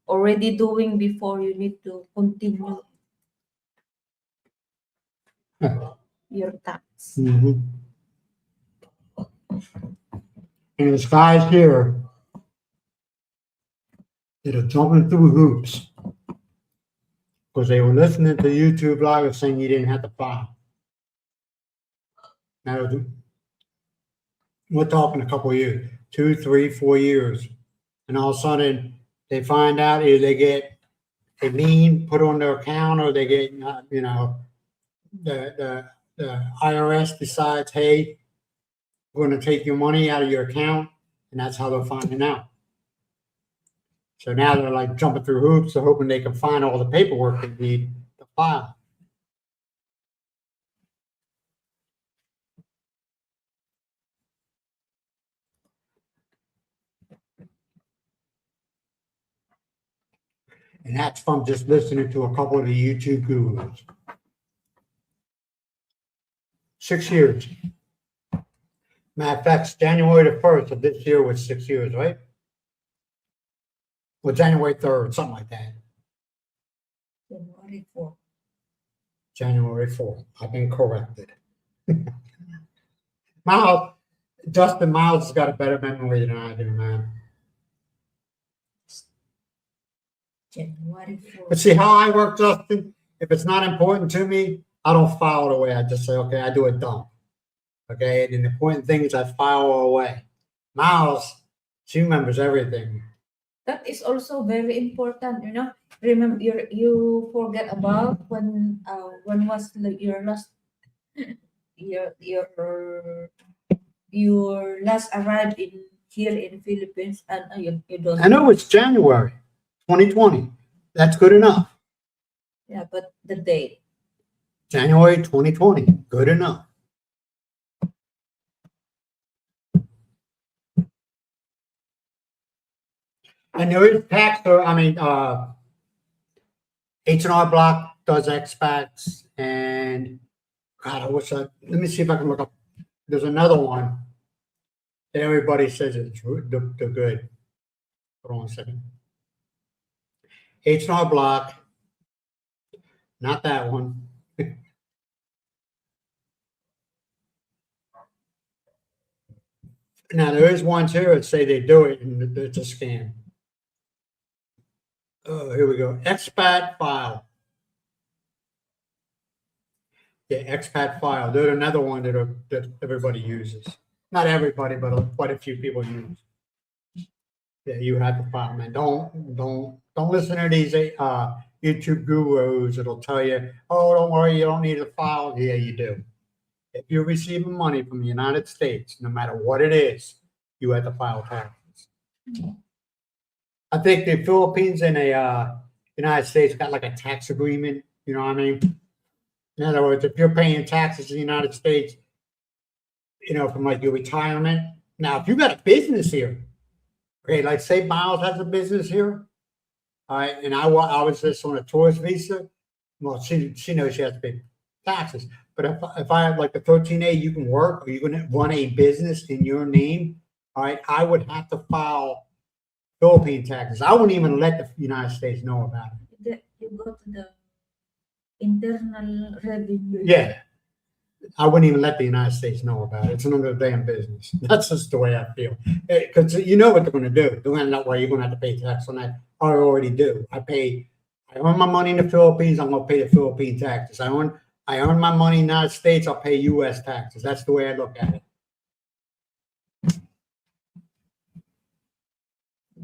already doing before, you need to continue your tax. Mm-hmm. And there's guys here that are jumping through hoops because they were listening to YouTube live saying you didn't have to file. Now, we're talking a couple of years, 2, 3, 4 years. and all of a sudden they find out either they get a lien put on their account or they get, you know, the IRS decides, hey, we're going to take your money out of your account, and that's how they're finding out. So now they're like jumping through hoops, they're hoping they can find all the paperwork they need to file. And that's from just listening to a couple of the YouTube gurus. 6 years. Matter of fact, January the 1st of this year was 6 years, right? Well, January 3rd, something like that. January 4. January 4th. I've been corrected. Dustin Miles has got a better memory than I do, man. January 4. But see how I work, Justin? If it's not important to me, I don't file it away. I just say, okay, I do a dump. Okay, and the important thing is I file away. Miles, she remembers everything. That is also very important, you know. Remember, you forget about when was your last your last arrived here in Philippines, and you don't. I know it's January 2020. That's good enough. Yeah, but the date. January 2020. Good enough. And there is tax, H&R Block does expats, and God, I wish let me see if I can look up. There's another one that everybody says they're good. Hold on a second. H&R Block, not that one. Now there is ones here that say they do it, and it's a scam. Oh, here we go. Expat file. Yeah, expat file. They're another one that everybody uses. Not everybody, but quite a few people use. Yeah, you have to file, man. Don't listen to these YouTube gurus that'll tell you, oh, don't worry, you don't need to file. Yeah, you do. If you're receiving money from the United States, no matter what it is, you have to file taxes. I think the Philippines and the United States got like a tax agreement. You know what I mean? In other words, if you're paying taxes in the United States, you know, from like your retirement. Now, if you got a business here, okay, like say Miles has a business here, all right, and I was just on a tourist visa. Well, she knows she has to pay taxes. But if I have like a 13A, you can work or you can run a business in your name, all right, I would have to file Philippine taxes. I wouldn't even let the United States know about it. You go to the Internal Revenue. Yeah. I wouldn't even let the United States know about it. It's none of their damn business. That's just the way I feel. Because you know what they're going to do. They're going to know where you're going to have to pay tax on that. I already do. I earn my money in the Philippines. I'm going to pay the Philippine taxes. I earn my money in the United States. I'll pay U.S. taxes. That's the way I look at it.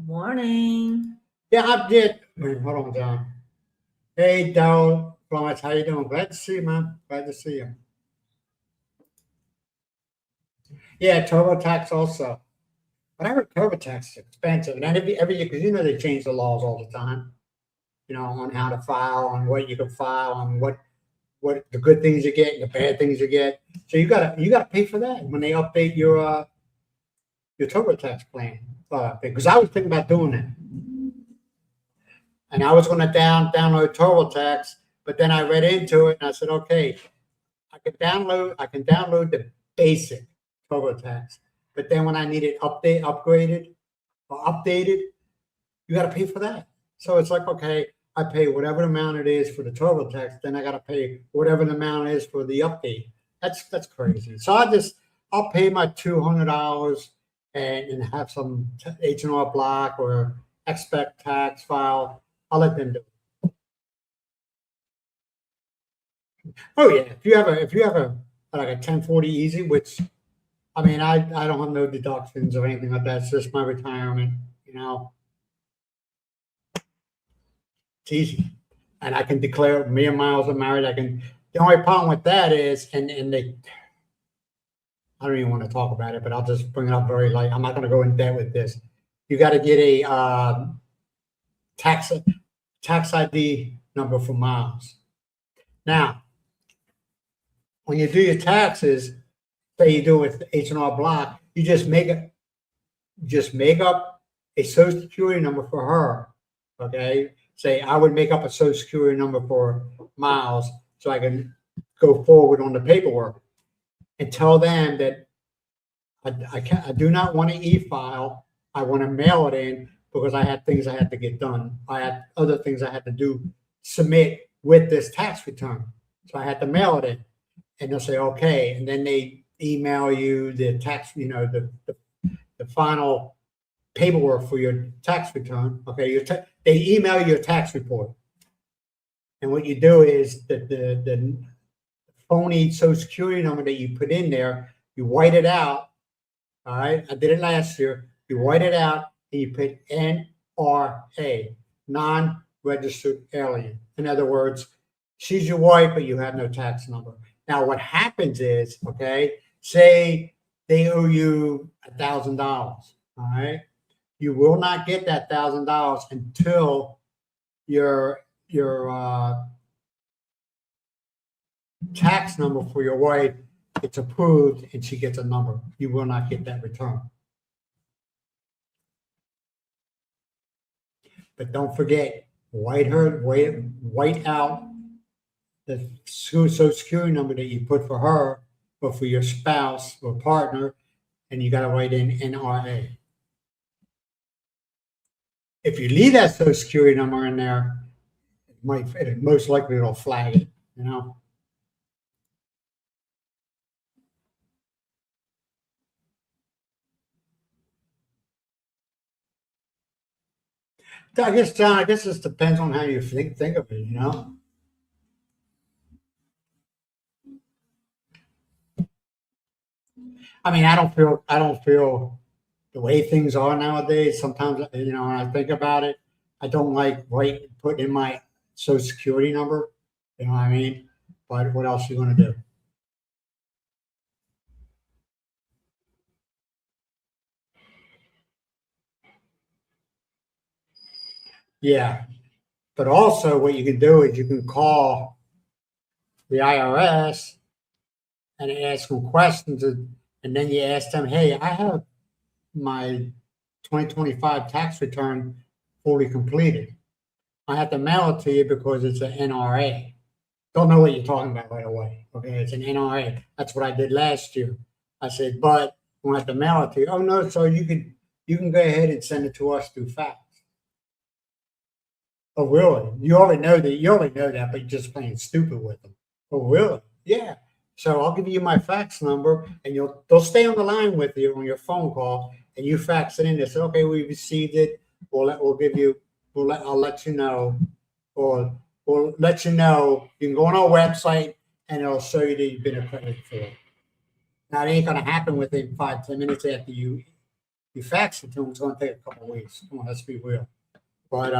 Morning. Yeah, I did. Hold on, John. Hey, Daryl Florence, how you doing? Glad to see you, man. Glad to see you. Yeah, TurboTax also. But I heard TurboTax is expensive. And every year, because you know they change the laws all the time, you know, on how to file, on what you can file, on what the good things you get and the bad things you get. So you gotta pay for that when they update your TurboTax plan. Because I was thinking about doing that. And I was going to download TurboTax, but then I read into it and I said, okay, I can download the basic TurboTax, but then when I need it upgraded or updated, you got to pay for that. So it's like, okay, I pay whatever amount it is for the TurboTax, then I got to pay whatever the amount is for the update. That's crazy. So I'll pay my $200 and have some H&R Block or expat tax file. I'll let them do it. Oh yeah, if you have a like a 1040 easy, which I mean I don't have no deductions or anything like that. It's just my retirement. you know, it's easy. And I can declare me and Miles are married. The only problem with that is, and they, I don't even want to talk about it, but I'll just bring it up very light. I'm not going to go in depth with this. You got to get a tax ID number for Miles. Now, when you do your taxes, say you do it with H&R Block, you just make up a Social Security number for her. Okay, say I would make up a Social Security number for Miles so I can go forward on the paperwork and tell them that I do not want to e-file. I want to mail it in because I had things I had to get done. I had other things I had to do, submit with this tax return. So I had to mail it in. And they'll say, okay. And then they email you the tax, the final paperwork for your tax return. Okay. They email you your tax report. And what you do is that the phony Social Security number that you put in there, you white it out. All right. I did it last year. You white it out and you put NRA, non-registered alien. In other words, she's your wife, but you have no tax number. Now, what happens is, okay, say they owe you $1,000. All right. You will not get that $1,000 until your tax number for your wife gets approved and she gets a number. You will not get that return. But don't forget, white out the Social Security number that you put for her or for your spouse or partner, and you got to write in NRA. If you leave that Social Security number in there, most likely it'll flag it, you know. I guess, John, I guess it depends on how you think of it, you know. I mean, I don't feel the way things are nowadays. Sometimes, you know, when I think about it, I don't like putting in my Social Security number. You know what I mean? But what else are you going to do? Yeah. But also, what you can do is you can call the IRS and ask them questions, and then you ask them, "Hey, I have my 2025 tax return fully completed. I have to mail it to you because it's an NRA." Don't know what you're talking about right away. Okay, it's an NRA. That's what I did last year. I said, but we'll have to mail it to you. Oh no, so you can go ahead and send it to us through fax. Oh really? You already know that, but you're just playing stupid with them. Oh really? Yeah. So I'll give you my fax number, and they'll stay on the line with you on your phone call, and you fax it in. They say, okay, we received it. I'll let you know, or we'll let you know. You can go on our website, and it'll show you that you've been accredited for it. Now, it ain't going to happen within 5-10 minutes after you fax it to them. It's going to take a couple of weeks. Come on, let's be real. But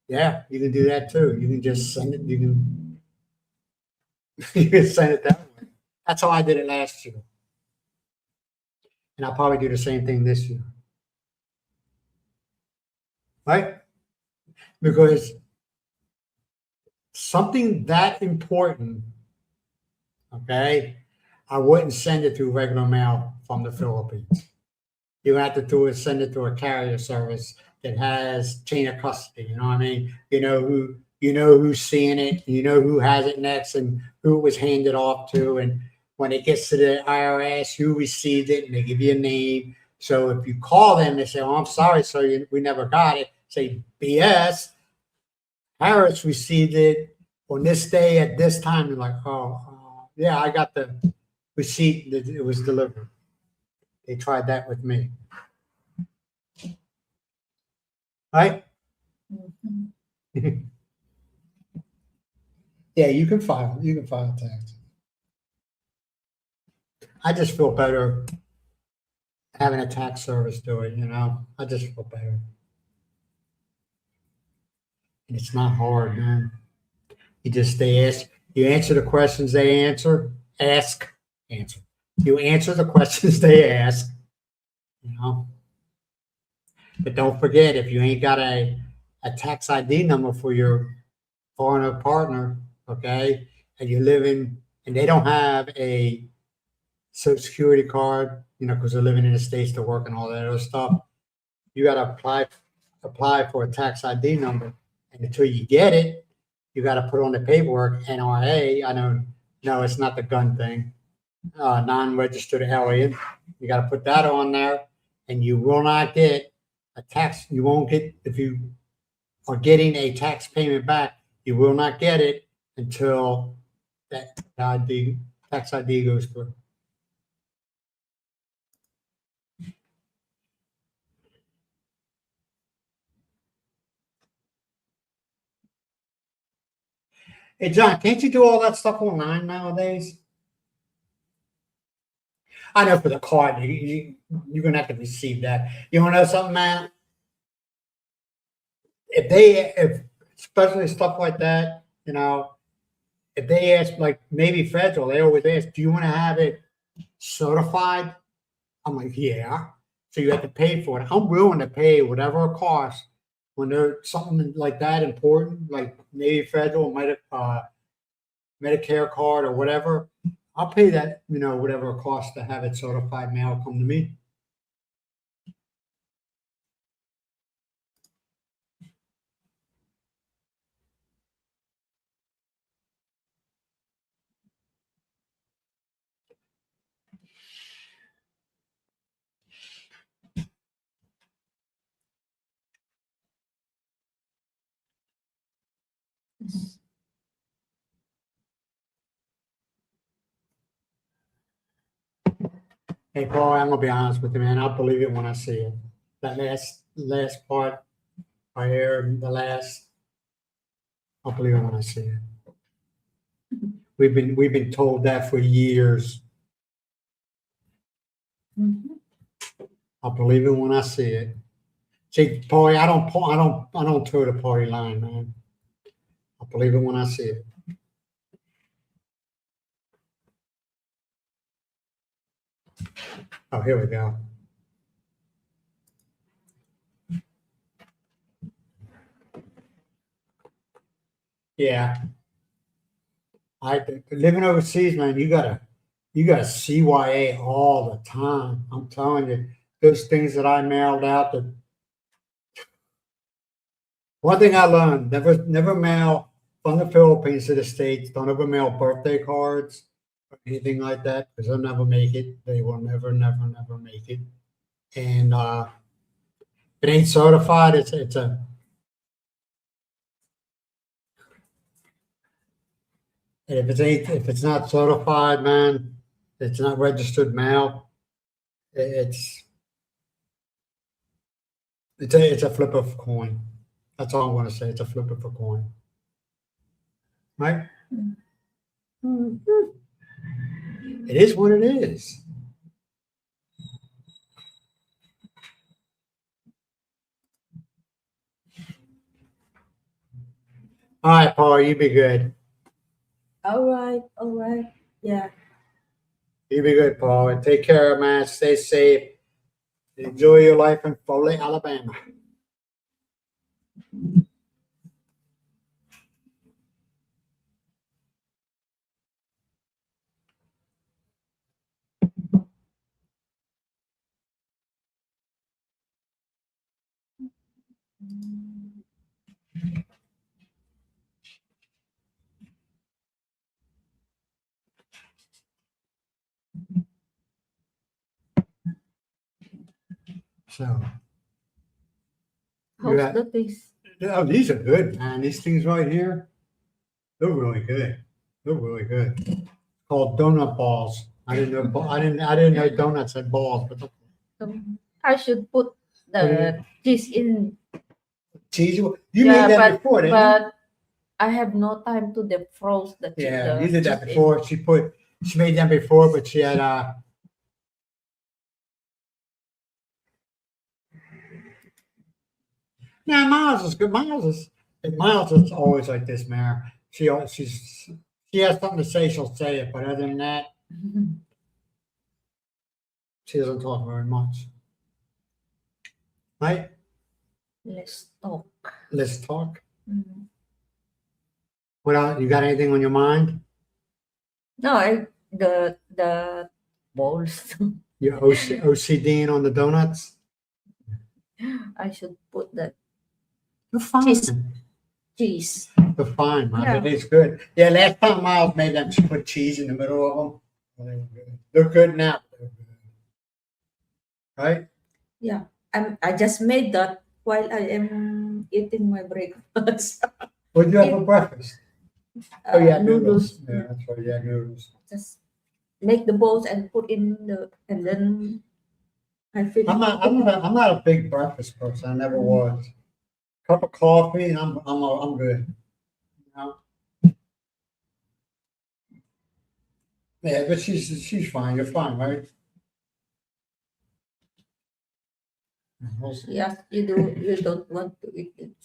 yeah, you can do that too. You can just send it. You can send it that way. That's how I did it last year, and I'll probably do the same thing this year, right? Because something that important, okay, I wouldn't send it through regular mail from the Philippines. You have to send it through a carrier service that has chain of custody. You know what I mean? You know who's seeing it, you know who has it next, and who it was handed off to, and when it gets to the IRS, who received it, and they give you a name. So if you call them, they say, "Oh, I'm sorry, sir, we never got it." Say, "BS. Harris received it on this day at this time." You're like, "Oh, yeah, I got the receipt that it was delivered." They tried that with me. Right? Mhm. Yeah, you can file tax. I just feel better having a tax service do it, you know? I just feel better. And it's not hard, man. You answer the questions they answer. You answer the questions they ask, you know? But don't forget, if you ain't got a tax ID number for your foreign partner, okay, and you live in, and they don't have a Social Security card, you know, because they're living in the States to work and all that other stuff, you got to apply for a tax ID number. And until you get it, you got to put on the paperwork, NRA. I know, no, it's not the gun thing, non-registered alien. You got to put that on there, and you will not get a tax. You won't get, if you are getting a tax payment back, you will not get it until that tax ID goes through. Hey, John, can't you do all that stuff online nowadays? I know for the card, you're going to have to receive that. You want to know something, man? If especially stuff like that, you know, if they ask, like maybe federal, they always ask, do you want to have it certified? I'm like, yeah. So you have to pay for it. I'm willing to pay whatever it costs when there's something like that important, like maybe federal, Medicare card or whatever. I'll pay that, you know, whatever it costs to have it certified mail come to me. Hey, Paul, I'm gonna be honest with you, man. I'll believe it when I see it. That last part right here, I'll believe it when I see it. We've been told that for years. Mhm. I'll believe it when I see it. See, Paul, I don't toe the party line, man. I'll believe it when I see it. Oh, here we go. Yeah. Living overseas, man, you gotta CYA all the time. I'm telling you, those things that I mailed out. One thing I learned: never mail from the Philippines to the States. Don't ever mail birthday cards or anything like that, because they'll never make it. They will never make it. And if it ain't certified, it's a. And if it's not certified, man, it's not registered mail. It's a flip of a coin. That's all I want to say. It's a flip of a coin, right? Mhm. It is what it is. All right, Paul, you be good. All right. Yeah. You be good, Paul, and take care, man. Stay safe. Enjoy your life in Foley, Alabama. So, How's got- the taste? oh, these are good, man. These things right here, they're really good. They're really good. Called donut balls. I didn't know donuts had balls, but I should put the cheese in. cheese. You Yeah, made that before, didn't you? but I have no time to defrost the cheese. Yeah, you did that before. She made them before, but she had Yeah, Miles is good. Miles is always like this, Mayor. She has something to say, she'll say it, but other than that, she doesn't talk very much. Right? Let's talk. Let's talk. Mm. What else? You got anything on your mind? No, the balls. Your OCD on the donuts? I should put that You're fine. cheese. You're fine, man. Yeah. It is good. Yeah, last time Miles made them, she put cheese in the middle of them. They were good. They're good now. They're good. Right? Yeah, I just made that while I am eating my breakfast. What did you have for breakfast? Oh, yeah, noodles. Noodles. Yeah, that's right. Yeah, noodles. Just make the balls and put in the, and then I finish. I'm not a big breakfast person. I never was. Cup of coffee, and I'm good. You know? Yeah, but she's fine. You're fine, right? Yes, you don't want to eat it.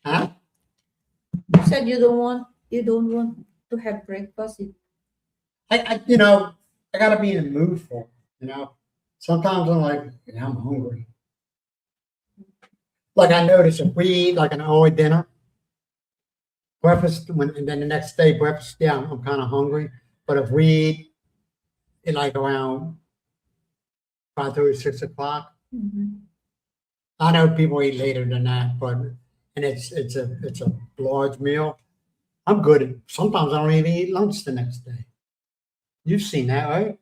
Huh? You said you don't want to have breakfast. I gotta be in the mood for it. Sometimes I'm like, yeah, I'm hungry. Like I notice if we eat like an early dinner, breakfast, and then the next day breakfast, yeah, I'm kind of hungry. But if we eat at like around 5:30, 6 o'clock, I know people eat later than that, and it's a large meal. I'm good. Sometimes I don't even eat lunch the next day. You've seen that, right?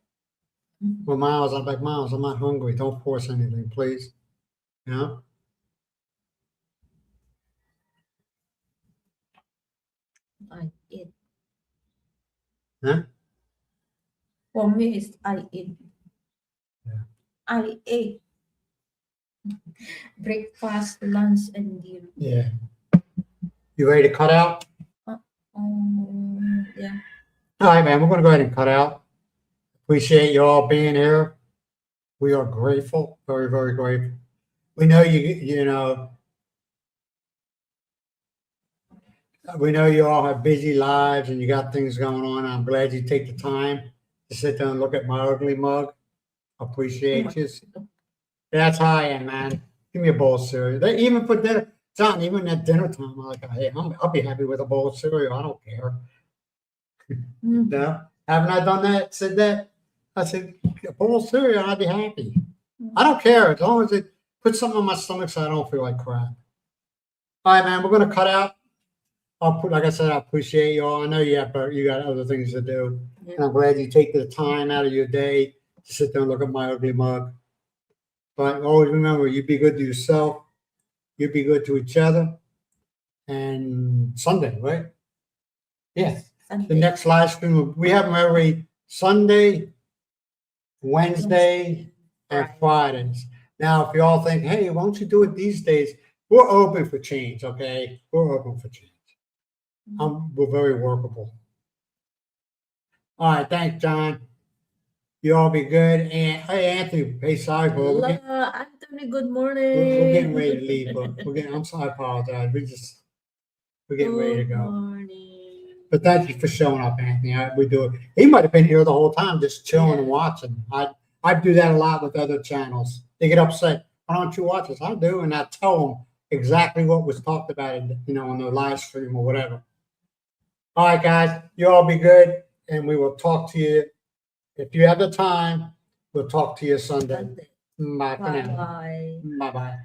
Well, Miles, I'm like, Miles, I'm not hungry. Don't force anything, please. You know? I eat. Huh? For me, it's I eat. Yeah. I ate breakfast, lunch, and dinner. Yeah. You ready to cut out? Yeah. All right, man. We're going to go ahead and cut out. Appreciate you all being here. We are grateful, very, very grateful. We know we know you all have busy lives and you got things going on. I'm glad you take the time to sit down and look at my ugly mug. Appreciate you. That's how I am, man. Give me a bowl of cereal. They even for dinner, John, even at dinner time, I'm like, hey, I'll be happy with a bowl of cereal. I don't care. No, haven't I done that? Said that? I said, a bowl of cereal, I'd be happy. I don't care as long as it puts something on my stomach so I don't feel like crap. All right, man, we're going to cut out. Like I said, I appreciate you all. I know you got other things to do. Yeah. And I'm glad you take the time out of your day to sit there and look at my ugly mug. But always remember, you be good to yourself. You be good to each other. And Sunday, right? Yeah. Sunday. The next live stream, we have them every Sunday, Wednesday, and Fridays. Now, if you all think, hey, why don't you do it these days? We're open for change, okay? We're open for change. We're very workable. All right, thanks, John. You all be good. And hey, Anthony, hey, sorry, bro. Anthony, good morning. We're getting ready to leave, but I'm sorry, I apologize. We're getting ready to go. Good morning. But thank you for showing up, Anthony. We do it. He might have been here the whole time, just chilling and Yeah. watching. I do that a lot with other channels. They get upset. Why don't you watch this? I do, and I tell them exactly what was talked about, on the live stream or whatever. All right, guys, you all be good, and we will talk to you. If you have the time, we'll talk to you Sunday. Bye for now. Bye. Bye-bye.